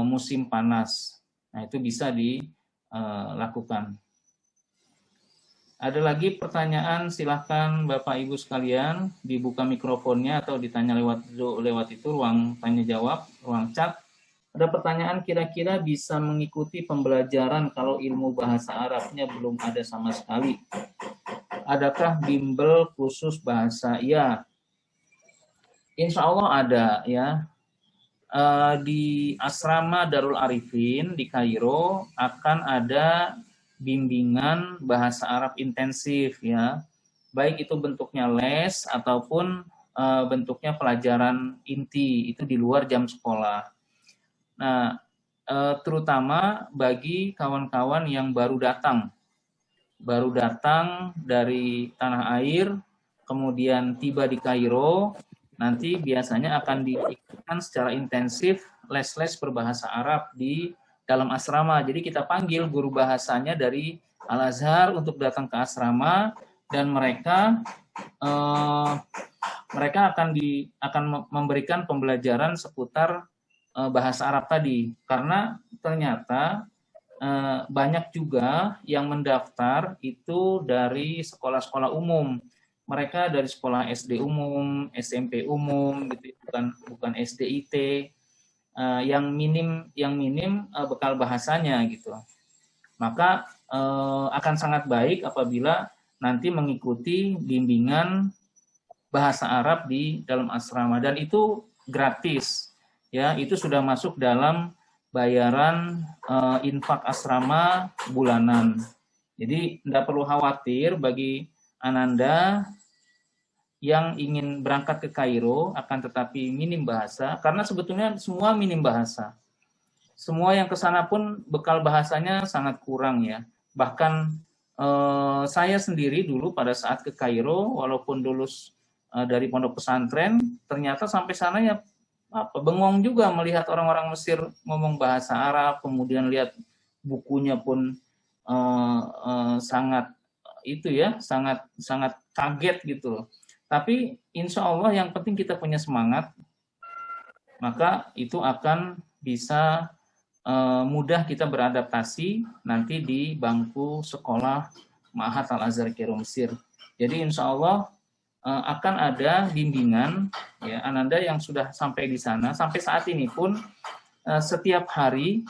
musim panas. Nah itu bisa dilakukan. Ada lagi pertanyaan, silahkan Bapak Ibu sekalian dibuka mikrofonnya atau ditanya lewat itu ruang tanya jawab, ruang chat. Ada pertanyaan, kira-kira bisa mengikuti pembelajaran kalau ilmu bahasa Arabnya belum ada sama sekali. Adakah bimbel khusus bahasa? Ya, insya Allah ada ya. Di asrama Darul Arifin di Kairo akan ada bimbingan bahasa Arab intensif ya, baik itu bentuknya les ataupun bentuknya pelajaran inti, itu di luar jam sekolah. Nah, terutama bagi kawan-kawan yang baru datang dari tanah air, kemudian tiba di Kairo, nanti biasanya akan diikutkan secara intensif les-les berbahasa Arab di dalam asrama. Jadi kita panggil guru bahasanya dari Al-Azhar untuk datang ke asrama, dan mereka akan memberikan pembelajaran seputar bahasa Arab tadi, karena ternyata banyak juga yang mendaftar itu dari sekolah-sekolah umum. Mereka dari sekolah SD umum, SMP umum, gitu, bukan SDIT, yang minim bekal bahasanya gitu. Maka akan sangat baik apabila nanti mengikuti bimbingan bahasa Arab di dalam asrama, dan itu gratis ya, itu sudah masuk dalam bayaran infak asrama bulanan. Jadi tidak perlu khawatir bagi Ananda yang ingin berangkat ke Kairo akan tetapi minim bahasa, karena sebetulnya semua minim bahasa. Semua yang ke sana pun bekal bahasanya sangat kurang ya. Bahkan saya sendiri dulu pada saat ke Kairo, walaupun lulus dari pondok pesantren, ternyata sampai sana ya bengong juga melihat orang-orang Mesir ngomong bahasa Arab, kemudian lihat bukunya pun sangat sangat kaget gitu loh. Tapi insya Allah yang penting kita punya semangat, maka itu akan bisa mudah kita beradaptasi nanti di bangku sekolah Ma'had Al-Azhar Kairo Mesir. Jadi insya Allah akan ada bimbingan ya, Ananda yang sudah sampai di sana sampai saat ini pun setiap hari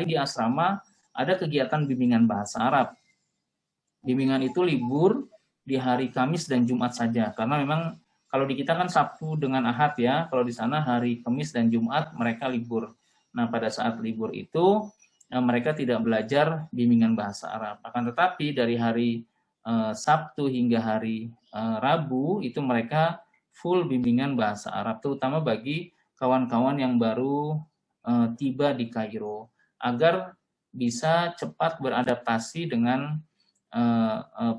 di asrama ada kegiatan bimbingan bahasa Arab. Bimbingan itu libur di hari Kamis dan Jumat saja, karena memang kalau di kita kan Sabtu dengan Ahad ya, kalau di sana hari Kamis dan Jumat mereka libur. Nah pada saat libur itu mereka tidak belajar bimbingan bahasa Arab, akan tetapi dari hari Sabtu hingga hari Rabu itu mereka full bimbingan bahasa Arab, terutama bagi kawan-kawan yang baru tiba di Kairo, agar bisa cepat beradaptasi dengan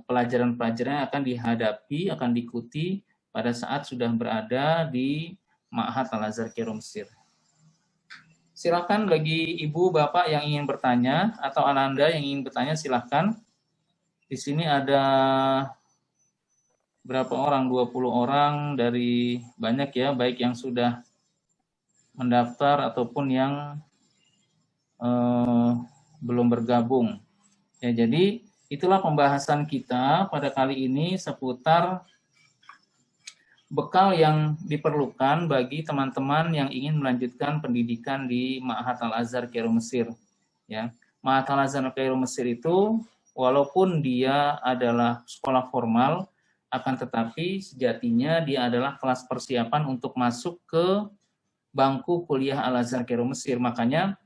pelajaran-pelajaran yang akan dihadapi, akan diikuti pada saat sudah berada di Ma'had Al-Azhar Kairo Mesir. Silakan bagi ibu bapak yang ingin bertanya atau Ananda yang ingin bertanya silakan. Di sini ada berapa orang? 20 orang dari banyak ya, baik yang sudah mendaftar ataupun yang belum bergabung. Ya, jadi itulah pembahasan kita pada kali ini seputar bekal yang diperlukan bagi teman-teman yang ingin melanjutkan pendidikan di Ma'had Al-Azhar Kairo Mesir. Ya, Ma'had Al-Azhar Kairo Mesir itu walaupun dia adalah sekolah formal, akan tetapi sejatinya dia adalah kelas persiapan untuk masuk ke bangku kuliah Al-Azhar Kairo Mesir. Makanya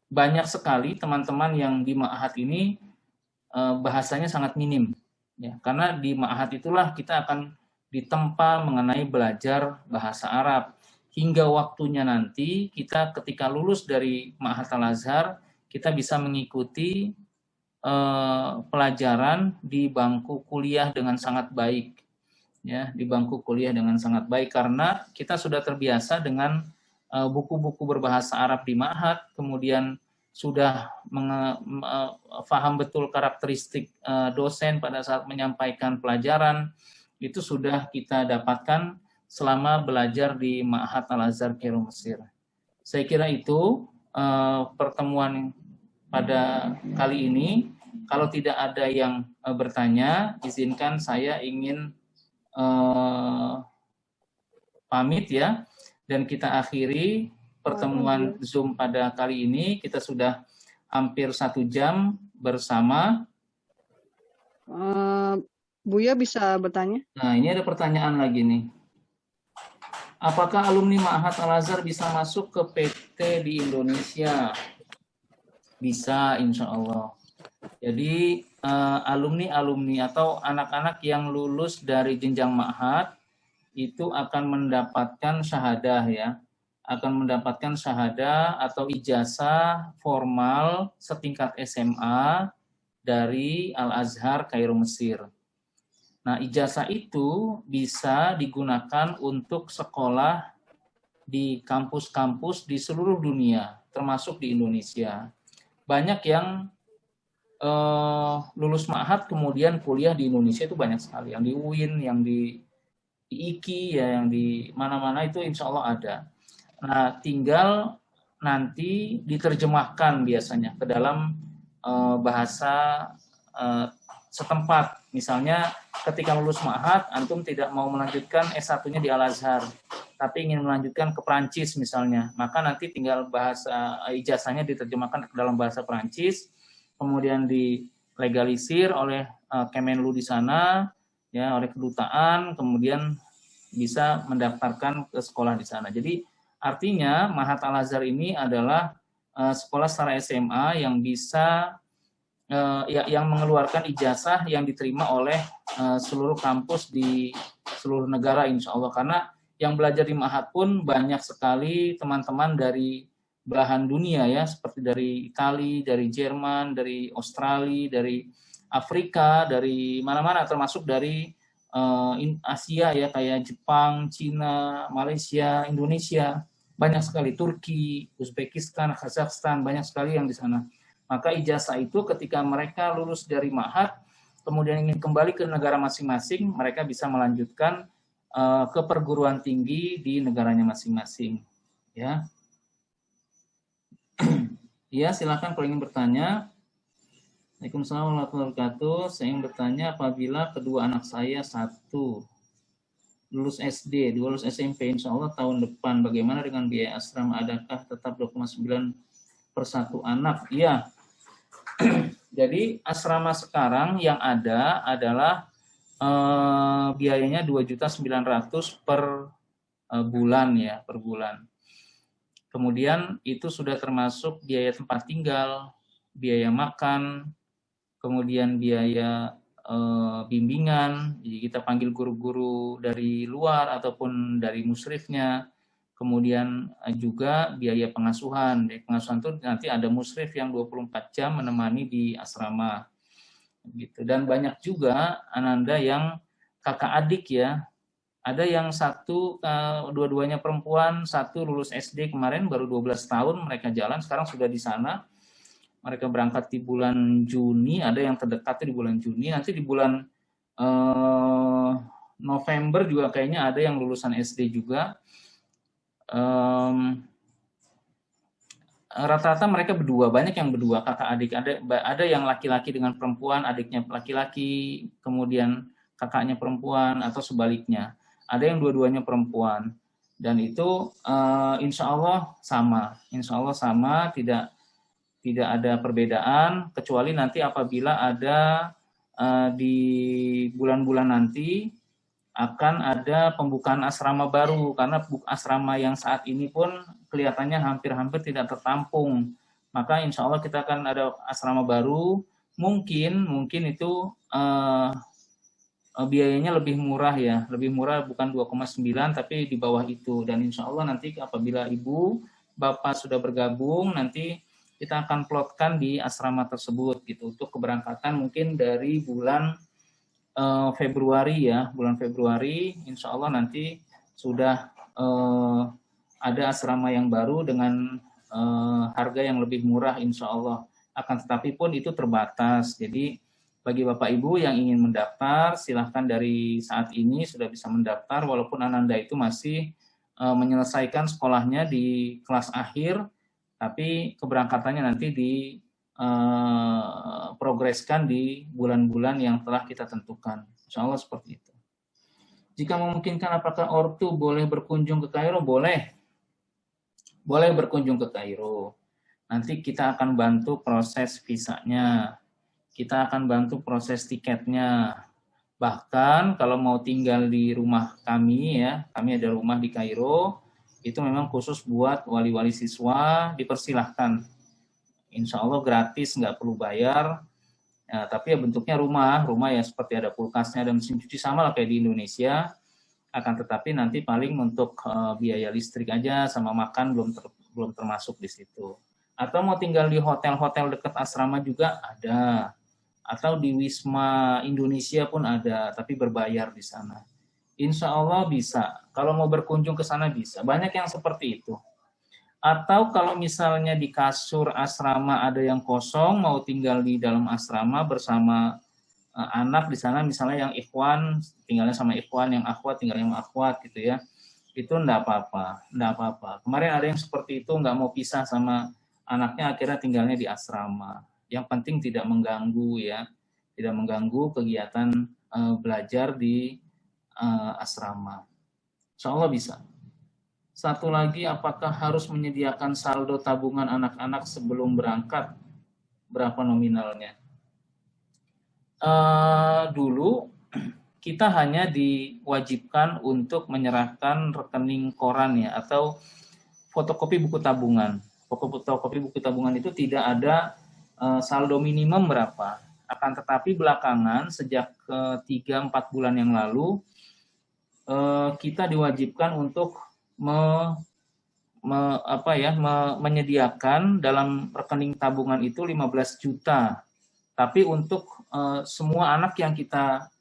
banyak sekali teman-teman yang di Ma'had ini bahasanya sangat minim. Ya, karena di Ma'had itulah kita akan ditempa mengenai belajar bahasa Arab. Hingga waktunya nanti kita ketika lulus dari Ma'had Al-Azhar, kita bisa mengikuti pelajaran di bangku kuliah dengan sangat baik. Ya, di bangku kuliah dengan sangat baik karena kita sudah terbiasa dengan buku-buku berbahasa Arab di Ma'had, kemudian sudah paham betul karakteristik dosen pada saat menyampaikan pelajaran, itu sudah kita dapatkan selama belajar di Ma'had Al-Azhar Kairo Mesir. Saya kira itu pertemuan pada kali ini. Kalau tidak ada yang bertanya, izinkan saya ingin pamit ya, dan kita akhiri pertemuan Zoom pada kali ini. Kita sudah hampir 1 jam bersama. Buya bisa bertanya? Nah, ini ada pertanyaan lagi nih. Apakah alumni Ma'had Al-Azhar bisa masuk ke PT di Indonesia? Bisa, insya Allah. Jadi alumni-alumni atau anak-anak yang lulus dari jenjang Ma'had itu akan mendapatkan syahadah ya. Akan mendapatkan syahadah atau ijazah formal setingkat SMA dari Al-Azhar Kairo Mesir. Nah, ijazah itu bisa digunakan untuk sekolah di kampus-kampus di seluruh dunia, termasuk di Indonesia. Banyak yang lulus Ma'had kemudian kuliah di Indonesia itu banyak sekali. Yang di UIN, yang di IKI, ya, yang di mana-mana itu insya Allah ada. Nah, tinggal nanti diterjemahkan biasanya ke dalam bahasa setempat. Misalnya ketika lulus Ma'had, antum tidak mau melanjutkan S1-nya di Al-Azhar, tapi ingin melanjutkan ke Perancis misalnya, maka nanti tinggal bahasa ijazahnya diterjemahkan ke dalam bahasa Perancis, kemudian dilegalisir oleh Kemenlu di sana, ya, oleh kedutaan, kemudian bisa mendaftarkan ke sekolah di sana. Jadi artinya Ma'had Al-Azhar ini adalah sekolah secara SMA yang bisa yang mengeluarkan ijazah yang diterima oleh seluruh kampus di seluruh negara insya Allah. Karena yang belajar di Ma'had pun banyak sekali teman-teman dari belahan dunia ya, seperti dari Italia, dari Jerman, dari Australia, dari Afrika, dari mana-mana, termasuk dari Asia ya, kayak Jepang, Cina, Malaysia, Indonesia. Banyak sekali, Turki, Uzbekistan, Kazakhstan, banyak sekali yang di sana. Maka ijazah itu ketika mereka lulus dari Ma'had, kemudian ingin kembali ke negara masing-masing, mereka bisa melanjutkan ke perguruan tinggi di negaranya masing-masing. Ya, ya, silakan kalau ingin bertanya. Waalaikumsalam warahmatullahi wabarakatuh. Saya ingin bertanya, apabila kedua anak saya satu lulus SD, dua lulus SMP, insya Allah tahun depan, bagaimana dengan biaya asrama? Adakah tetap 2,9 per satu anak? Iya. Jadi asrama sekarang yang ada adalah biayanya 2.900.000 per bulan ya, per bulan. Kemudian itu sudah termasuk biaya tempat tinggal, biaya makan, kemudian biaya bimbingan, jadi kita panggil guru-guru dari luar ataupun dari musyrifnya, kemudian juga biaya pengasuhan. Di pengasuhan itu nanti ada musrif yang 24 jam menemani di asrama. Gitu. Dan banyak juga ananda yang kakak adik ya. Ada yang satu, dua-duanya perempuan, satu lulus SD kemarin baru 12 tahun mereka jalan, sekarang sudah di sana. Mereka berangkat di bulan Juni, ada yang terdekat di bulan Juni, nanti di bulan November juga kayaknya ada yang lulusan SD juga. Rata-rata mereka berdua, banyak yang berdua kakak adik, ada yang laki-laki dengan perempuan, adiknya laki-laki, kemudian kakaknya perempuan atau sebaliknya. Ada yang dua-duanya perempuan dan itu insya Allah sama, tidak ada perbedaan kecuali nanti apabila ada di bulan-bulan nanti akan ada pembukaan asrama baru karena asrama yang saat ini pun kelihatannya hampir-hampir tidak tertampung. Maka insya Allah kita akan ada asrama baru, mungkin itu biayanya lebih murah ya, lebih murah bukan 2,9 tapi di bawah itu. Dan insya Allah nanti apabila ibu bapak sudah bergabung nanti kita akan plotkan di asrama tersebut gitu untuk keberangkatan mungkin dari bulan Februari ya, bulan Februari insya Allah nanti sudah ada asrama yang baru dengan harga yang lebih murah insya Allah. Akan tetapi pun itu terbatas, jadi bagi Bapak Ibu yang ingin mendaftar silahkan dari saat ini sudah bisa mendaftar walaupun ananda itu masih menyelesaikan sekolahnya di kelas akhir, tapi keberangkatannya nanti progreskan di bulan-bulan yang telah kita tentukan. Insya Allah seperti itu. Jika memungkinkan, apakah ortu boleh berkunjung ke Kairo? Boleh. Boleh berkunjung ke Kairo. Nanti kita akan bantu proses visanya. Kita akan bantu proses tiketnya. Bahkan kalau mau tinggal di rumah kami ya, kami ada rumah di Kairo, itu memang khusus buat wali-wali siswa, dipersilahkan. Insya Allah gratis, nggak perlu bayar. Ya, tapi ya bentuknya rumah ya seperti ada kulkasnya dan mesin cuci sama lah kayak di Indonesia. Akan tetapi nanti paling untuk biaya listrik aja sama makan belum termasuk di situ. Atau mau tinggal di hotel-hotel dekat asrama juga ada. Atau di Wisma Indonesia pun ada, tapi berbayar di sana. Insya Allah bisa. Kalau mau berkunjung ke sana bisa. Banyak yang seperti itu. Atau kalau misalnya di kasur asrama ada yang kosong, mau tinggal di dalam asrama bersama anak di sana, misalnya yang ikhwan, tinggalnya sama ikhwan, yang akhwat tinggalnya sama akhwat gitu ya, itu enggak apa-apa. Kemarin ada yang seperti itu, nggak mau pisah sama anaknya, akhirnya tinggalnya di asrama. Yang penting tidak mengganggu ya, tidak mengganggu kegiatan belajar di asrama. Insya Allah bisa. Satu lagi, apakah harus menyediakan saldo tabungan anak-anak sebelum berangkat? Berapa nominalnya? Dulu kita hanya diwajibkan untuk menyerahkan rekening koran ya, atau fotokopi buku tabungan. Fotokopi buku tabungan itu tidak ada saldo minimum berapa. Akan tetapi belakangan sejak 3-4 bulan yang lalu kita diwajibkan untuk menyediakan dalam rekening tabungan itu 15 juta. Tapi untuk semua anak yang kita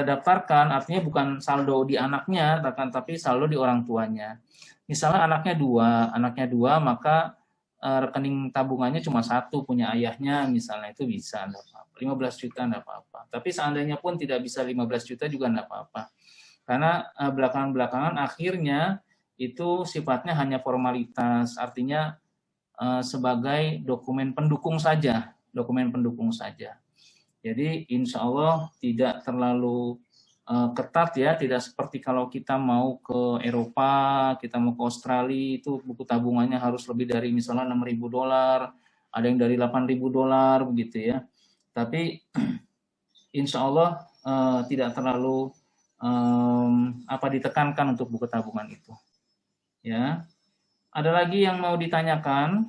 daftarkan, artinya bukan saldo di anaknya, tapi saldo di orang tuanya. Misalnya anaknya dua, maka rekening tabungannya cuma satu, punya ayahnya misalnya, itu bisa, enggak apa-apa. 15 juta enggak apa-apa. Tapi seandainya pun tidak bisa 15 juta juga enggak apa-apa. Karena belakangan-belakangan akhirnya itu sifatnya hanya formalitas, artinya sebagai dokumen pendukung saja. Jadi insya Allah tidak terlalu ketat ya, tidak seperti kalau kita mau ke Eropa, kita mau ke Australia, itu buku tabungannya harus lebih dari misalnya $6.000, ada yang dari $8.000 begitu ya. Tapi insya Allah tidak terlalu ditekankan untuk buku tabungan itu. Ya. Ada lagi yang mau ditanyakan?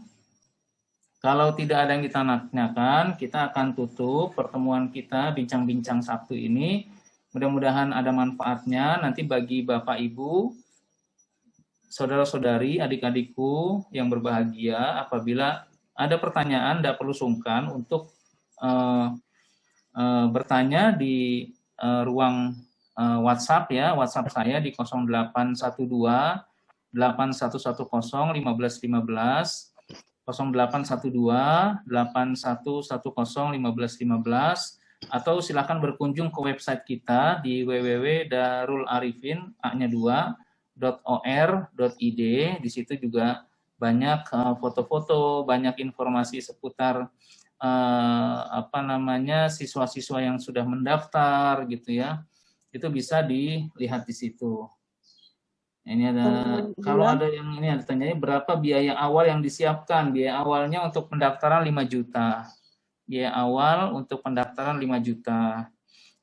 Kalau tidak ada yang ditanyakan, kita akan tutup pertemuan kita bincang-bincang Sabtu ini. Mudah-mudahan ada manfaatnya. Nanti bagi Bapak Ibu saudara-saudari, adik-adikku yang berbahagia, apabila ada pertanyaan, tidak perlu sungkan untuk bertanya di ruang WhatsApp ya, WhatsApp saya di 0812 8110 1515, 0812 8110 1515, atau silakan berkunjung ke website kita di www.darularifin.or.id. Di situ juga banyak foto-foto, banyak informasi seputar siswa-siswa yang sudah mendaftar gitu ya. Itu bisa dilihat di situ. Ini ada, kalau ada yang ini ada tanyanya berapa biaya awal yang disiapkan. Biaya awalnya untuk pendaftaran 5 juta. Biaya awal untuk pendaftaran 5 juta.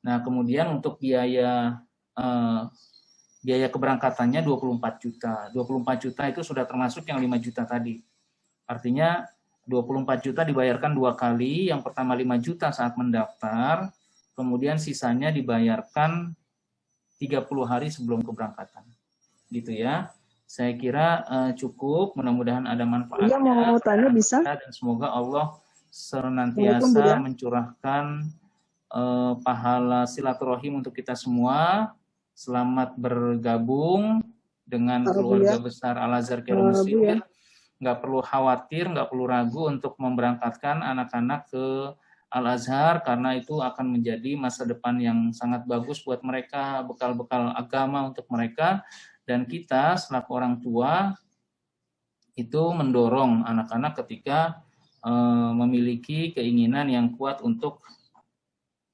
Nah, kemudian untuk biaya keberangkatannya 24 juta. 24 juta itu sudah termasuk yang 5 juta tadi. Artinya 24 juta dibayarkan 2 kali. Yang pertama 5 juta saat mendaftar, kemudian sisanya dibayarkan 30 hari sebelum keberangkatan. Gitu ya. Saya kira cukup, mudah-mudahan ada manfaatnya. Iya, mau tanya bisa? Dan semoga Allah senantiasa mencurahkan pahala silaturahim untuk kita semua. Selamat bergabung dengan keluarga besar Al-Azhar Kairo Mesir. Nggak perlu khawatir, nggak perlu ragu untuk memberangkatkan anak-anak ke Al-Azhar, karena itu akan menjadi masa depan yang sangat bagus buat mereka, bekal-bekal agama untuk mereka. Dan kita selaku orang tua itu mendorong anak-anak ketika memiliki keinginan yang kuat untuk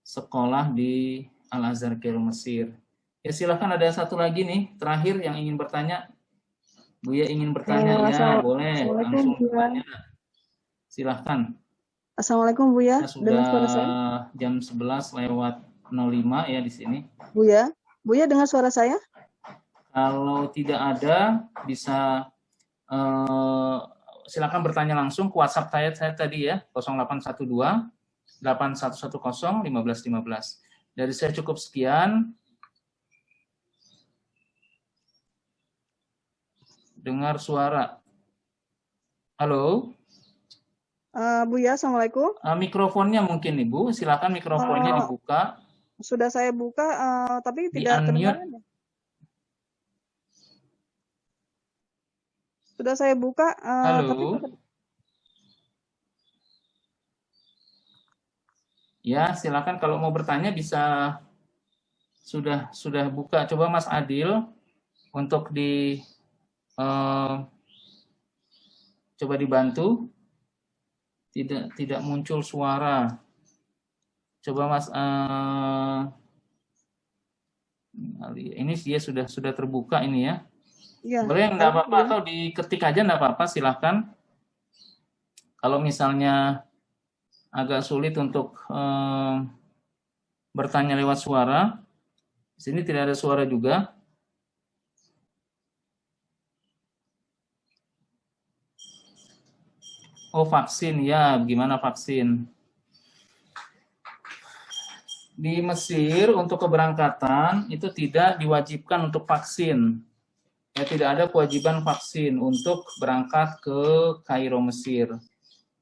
sekolah di Al-Azhar Kairo Mesir. Ya, silahkan, ada satu lagi nih, terakhir yang ingin bertanya. Buya ingin bertanya, ya boleh, langsung bertanya. Silahkan. Assalamualaikum Buya. Sudah jam 11:05 ya di sini. Buya dengar suara saya? Kalau tidak ada, bisa silakan bertanya langsung ke WhatsApp saya tadi ya, 0812 8110 1515. Dari saya cukup sekian. Dengar suara. Halo? Buya, Assalamualaikum. Mikrofonnya mungkin Ibu, silakan mikrofonnya dibuka. Sudah saya buka, tapi tidak terdengar. Sudah saya buka, halo? Tapi ya, silakan kalau mau bertanya bisa. Sudah buka. Coba Mas Adil untuk coba dibantu. Tidak muncul suara. Coba Mas ini dia sudah terbuka ini ya. Ya, boleh, enggak apa-apa, atau diketik aja enggak apa-apa, silahkan. Kalau misalnya agak sulit untuk bertanya lewat suara, di sini tidak ada suara juga. Oh, vaksin ya, gimana vaksin? Di Mesir untuk keberangkatan itu tidak diwajibkan untuk vaksin. Ya, tidak ada kewajiban vaksin untuk berangkat ke Kairo Mesir.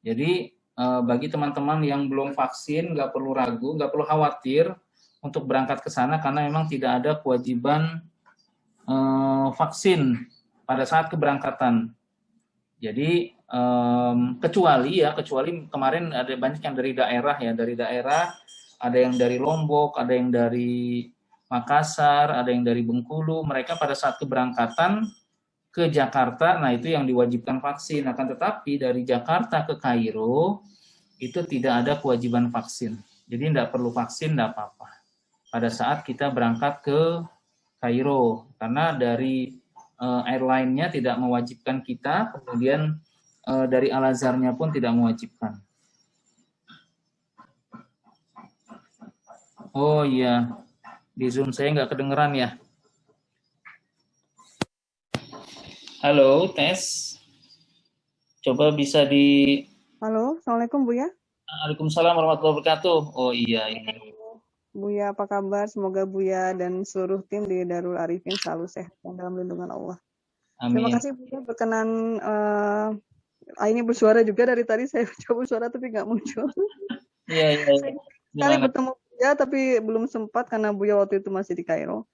Jadi bagi teman-teman yang belum vaksin, nggak perlu ragu, nggak perlu khawatir untuk berangkat ke sana, karena memang tidak ada kewajiban vaksin pada saat keberangkatan. Jadi kecuali kemarin ada banyak yang dari daerah ya, ada yang dari Lombok, ada yang dari Makassar, ada yang dari Bengkulu, mereka pada saat keberangkatan ke Jakarta, nah itu yang diwajibkan vaksin. Akan tetapi dari Jakarta ke Kairo itu tidak ada kewajiban vaksin. Jadi tidak perlu vaksin, tidak apa-apa. Pada saat kita berangkat ke Kairo, karena dari airline-nya tidak mewajibkan kita, kemudian dari Al-Azhar-nya pun tidak mewajibkan. Oh iya. Di Zoom saya nggak kedengeran ya. Halo, tes. Coba bisa di... Halo, Assalamualaikum Buya. Waalaikumsalam warahmatullahi wabarakatuh. Oh iya, ini. Buya, apa kabar? Semoga Buya dan seluruh tim di Darul Arifin selalu sehat dan dalam lindungan Allah. Terima Amin. kasih Buya berkenan ini bersuara juga dari tadi saya coba bersuara tapi nggak muncul. Iya, iya, iya. Saya sekali Gimana? bertemu Buya tapi belum sempat karena Buya waktu itu masih di Kairo.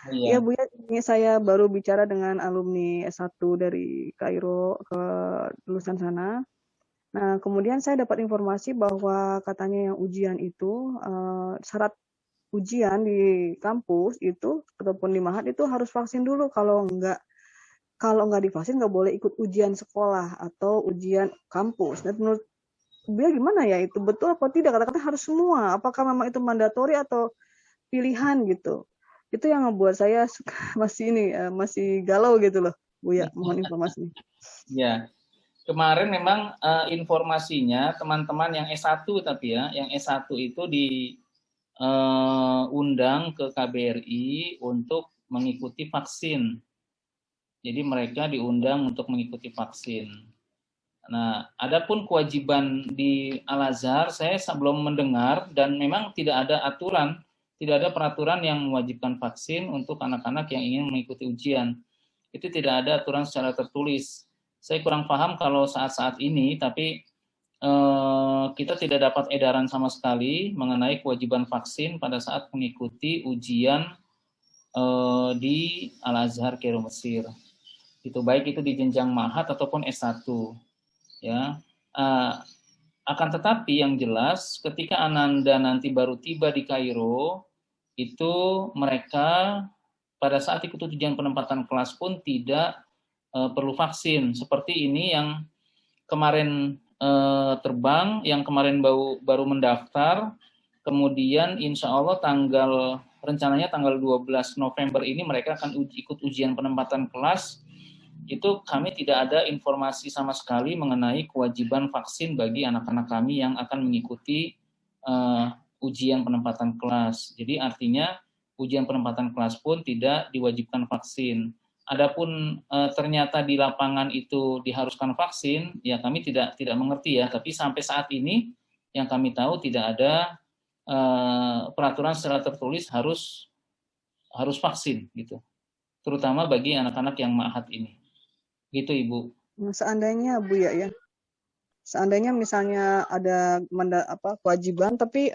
Iya Iya. Buya, ini saya baru bicara dengan alumni S1 dari Kairo ke lulusan sana. Nah, kemudian saya dapat informasi bahwa katanya yang ujian itu syarat ujian di kampus itu ataupun di Mahat itu harus vaksin dulu. Kalau nggak divaksin nggak boleh ikut ujian sekolah atau ujian kampus. Dan menurut Beliau gimana ya, itu betul apa tidak? Kata-kata harus semua. Apakah memang itu mandatori atau pilihan gitu? Itu yang ngebuat saya masih masih galau gitu loh, Buya. Mohon informasinya. Iya. Kemarin memang informasinya teman-teman yang S1 tapi ya, yang S1 itu diundang ke KBRI untuk mengikuti vaksin. Jadi mereka diundang untuk mengikuti vaksin. Nah, adapun kewajiban di Al-Azhar saya belum mendengar dan memang tidak ada aturan, tidak ada peraturan yang mewajibkan vaksin untuk anak-anak yang ingin mengikuti ujian. Itu tidak ada aturan secara tertulis. Saya kurang paham kalau saat-saat ini, tapi kita tidak dapat edaran sama sekali mengenai kewajiban vaksin pada saat mengikuti ujian di Al-Azhar Kairo Mesir. Itu baik itu di jenjang Ma'had ataupun S1. Ya, akan tetapi yang jelas ketika Ananda nanti baru tiba di Kairo, itu mereka pada saat ikut ujian penempatan kelas pun tidak perlu vaksin. Seperti ini yang kemarin terbang, yang kemarin baru mendaftar, kemudian insya Allah rencananya tanggal 12 November ini mereka akan ikut ujian penempatan kelas. Itu kami tidak ada informasi sama sekali mengenai kewajiban vaksin bagi anak-anak kami yang akan mengikuti ujian penempatan kelas. Jadi artinya ujian penempatan kelas pun tidak diwajibkan vaksin. Adapun ternyata di lapangan itu diharuskan vaksin, ya kami tidak mengerti ya. Tapi sampai saat ini yang kami tahu tidak ada peraturan secara tertulis harus vaksin gitu. Terutama bagi anak-anak yang ma'had ini. Gitu Ibu. Nah, seandainya Buya ya, seandainya misalnya ada kewajiban tapi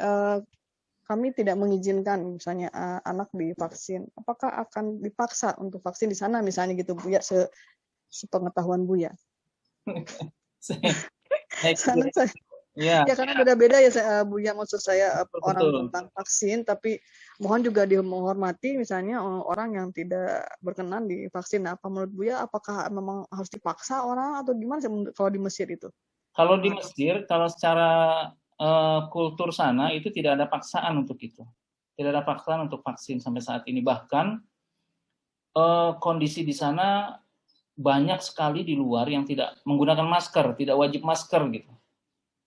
kami tidak mengizinkan misalnya anak divaksin, apakah akan dipaksa untuk vaksin di sana misalnya gitu Buya, sepengetahuan Buya? Sana saya Ya, ya karena beda-beda ya Buya, maksud saya orang betul. tentang vaksin, tapi mohon juga menghormati misalnya orang yang tidak berkenan divaksin. Apa menurut Buya, apakah memang harus dipaksa orang atau gimana sih kalau di Mesir itu? Kalau di Mesir, kalau secara kultur sana itu tidak ada paksaan untuk itu. Tidak ada paksaan untuk vaksin sampai saat ini. Bahkan kondisi di sana banyak sekali di luar yang tidak menggunakan masker, tidak wajib masker gitu.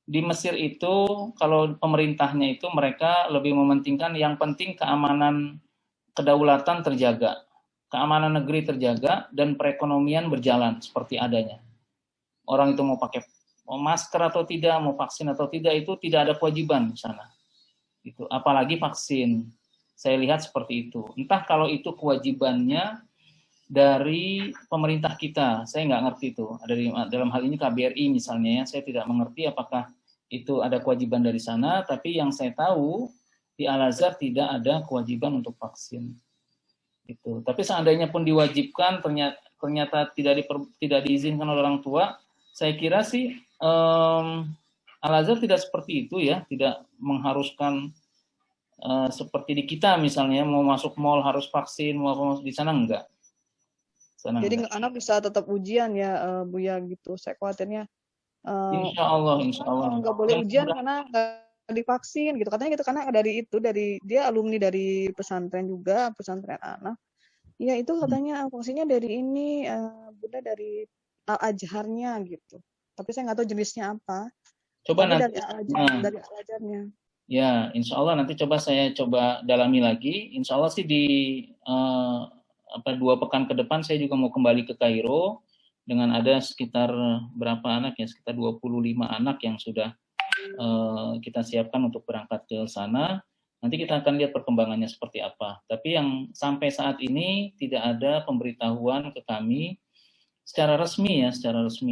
Di Mesir itu kalau pemerintahnya itu mereka lebih mementingkan yang penting keamanan kedaulatan terjaga, keamanan negeri terjaga dan perekonomian berjalan seperti adanya. Orang itu mau pakai masker atau tidak, mau vaksin atau tidak itu tidak ada kewajiban di sana. Itu apalagi vaksin. Saya lihat seperti itu. Entah kalau itu kewajibannya dari pemerintah kita, saya nggak ngerti itu. Dalam hal ini KBRI misalnya, ya, saya tidak mengerti apakah itu ada kewajiban dari sana. Tapi yang saya tahu di Al-Azhar tidak ada kewajiban untuk vaksin. Itu. Tapi seandainya pun diwajibkan, ternyata tidak diizinkan oleh orang tua, saya kira sih Al-Azhar tidak seperti itu ya, tidak mengharuskan seperti di kita misalnya mau masuk mall harus vaksin, mau masuk di sana enggak. Jadi anak bisa tetap ujian ya Buya gitu. Saya khawatirnya Insya Allah nggak boleh ujian karena nggak divaksin gitu. Katanya gitu karena dari dia alumni dari pesantren juga, pesantren anak. Ya itu katanya vaksinnya dari ini Bunda dari Al-Azharnya gitu. Tapi saya nggak tahu jenisnya apa. Coba Tapi nanti dari Al-Azharnya. ya, insya Allah nanti saya coba dalami lagi. Insya Allah sih di 2 pekan ke depan saya juga mau kembali ke Kairo dengan ada sekitar berapa anak ya, sekitar 25 anak yang sudah kita siapkan untuk berangkat ke sana. Nanti kita akan lihat perkembangannya seperti apa. Tapi yang sampai saat ini tidak ada pemberitahuan ke kami secara resmi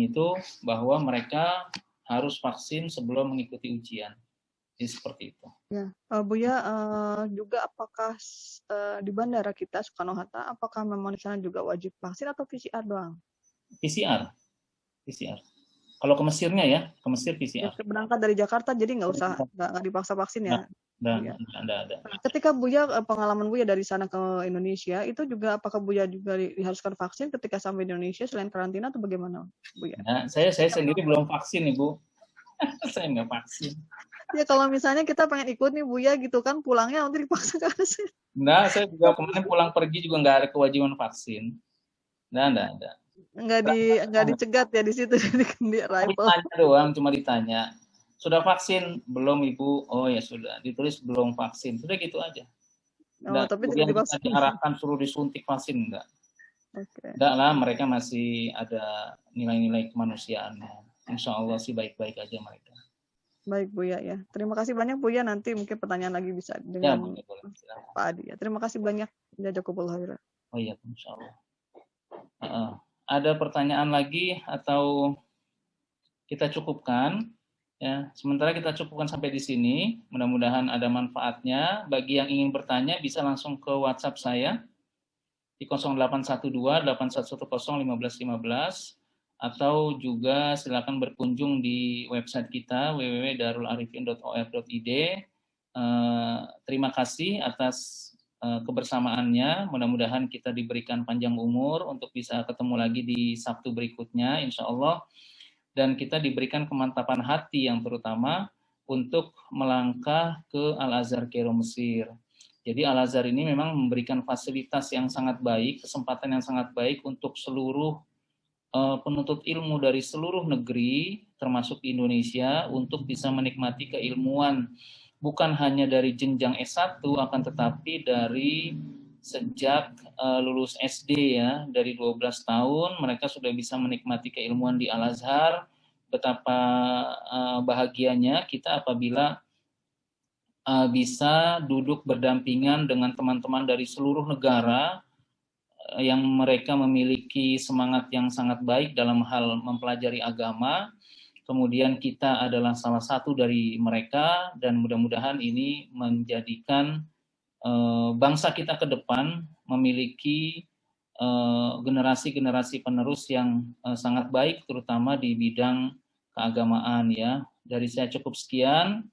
itu bahwa mereka harus vaksin sebelum mengikuti ujian. Jadi seperti itu. Ya, Buya, juga apakah di bandara kita Soekarno-Hatta, apakah memang di sana juga wajib vaksin atau PCR doang? PCR. Kalau ke Mesirnya ya, ke Mesir Ya, PCR. berangkat dari Jakarta, jadi nggak dipaksa vaksin ya. Nggak ada. Ketika Buya, pengalaman Buya dari sana ke Indonesia, itu juga apakah Buya juga diharuskan vaksin ketika sampai di Indonesia selain karantina atau bagaimana, Buya? Nah, saya sendiri belum vaksin, Ibu. Saya nggak vaksin. Ya kalau misalnya kita pengen ikut nih Buya gitu kan, pulangnya nanti dipaksa vaksin. Nah, saya juga kemarin pulang pergi juga nggak ada kewajiban vaksin. Nggak ada. Nggak dicegat ya di situ di arrival. Ditanya doang, cuma ditanya. Sudah vaksin? Belum, Ibu. Oh ya sudah, ditulis belum vaksin. Sudah gitu aja. Oh, tapi tidak dipaksa. Diarahkan suruh disuntik vaksin, enggak. Okay. Enggak lah, mereka masih ada nilai-nilai kemanusiaannya. Insya Allah sih baik-baik aja mereka. Baik Buya ya. Terima kasih banyak Buya. Nanti mungkin pertanyaan lagi bisa dengan boleh. Pak Adi ya. Terima kasih banyak. Jazakumullah khairan. Oh iya, insya Allah. Ada pertanyaan lagi atau kita cukupkan? Ya, sementara kita cukupkan sampai di sini. Mudah-mudahan ada manfaatnya. Bagi yang ingin bertanya bisa langsung ke WhatsApp saya di 0812-8110-1515 atau juga silakan berkunjung di website kita www.darularifin.or.id. Terima kasih atas kebersamaannya. Mudah-mudahan kita diberikan panjang umur untuk bisa ketemu lagi di Sabtu berikutnya, insya Allah. Dan kita diberikan kemantapan hati yang terutama untuk melangkah ke Al-Azhar Kairo Mesir. Jadi Al-Azhar ini memang memberikan fasilitas yang sangat baik, kesempatan yang sangat baik untuk seluruh penuntut ilmu dari seluruh negeri, termasuk di Indonesia, untuk bisa menikmati keilmuan bukan hanya dari jenjang S1, akan tetapi dari sejak lulus SD ya, dari 12 tahun mereka sudah bisa menikmati keilmuan di Al-Azhar. Betapa bahagianya kita apabila bisa duduk berdampingan dengan teman-teman dari seluruh negara yang mereka memiliki semangat yang sangat baik dalam hal mempelajari agama. Kemudian kita adalah salah satu dari mereka dan mudah-mudahan ini menjadikan bangsa kita ke depan memiliki generasi-generasi penerus yang sangat baik, terutama di bidang keagamaan ya. Dari saya cukup sekian.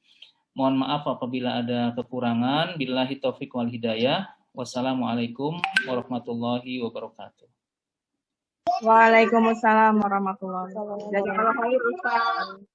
Mohon maaf apabila ada kekurangan. Billahi taufiq wal hidayah. Wassalamualaikum warahmatullahi wabarakatuh. Waalaikumsalam warahmatullahi wabarakatuh.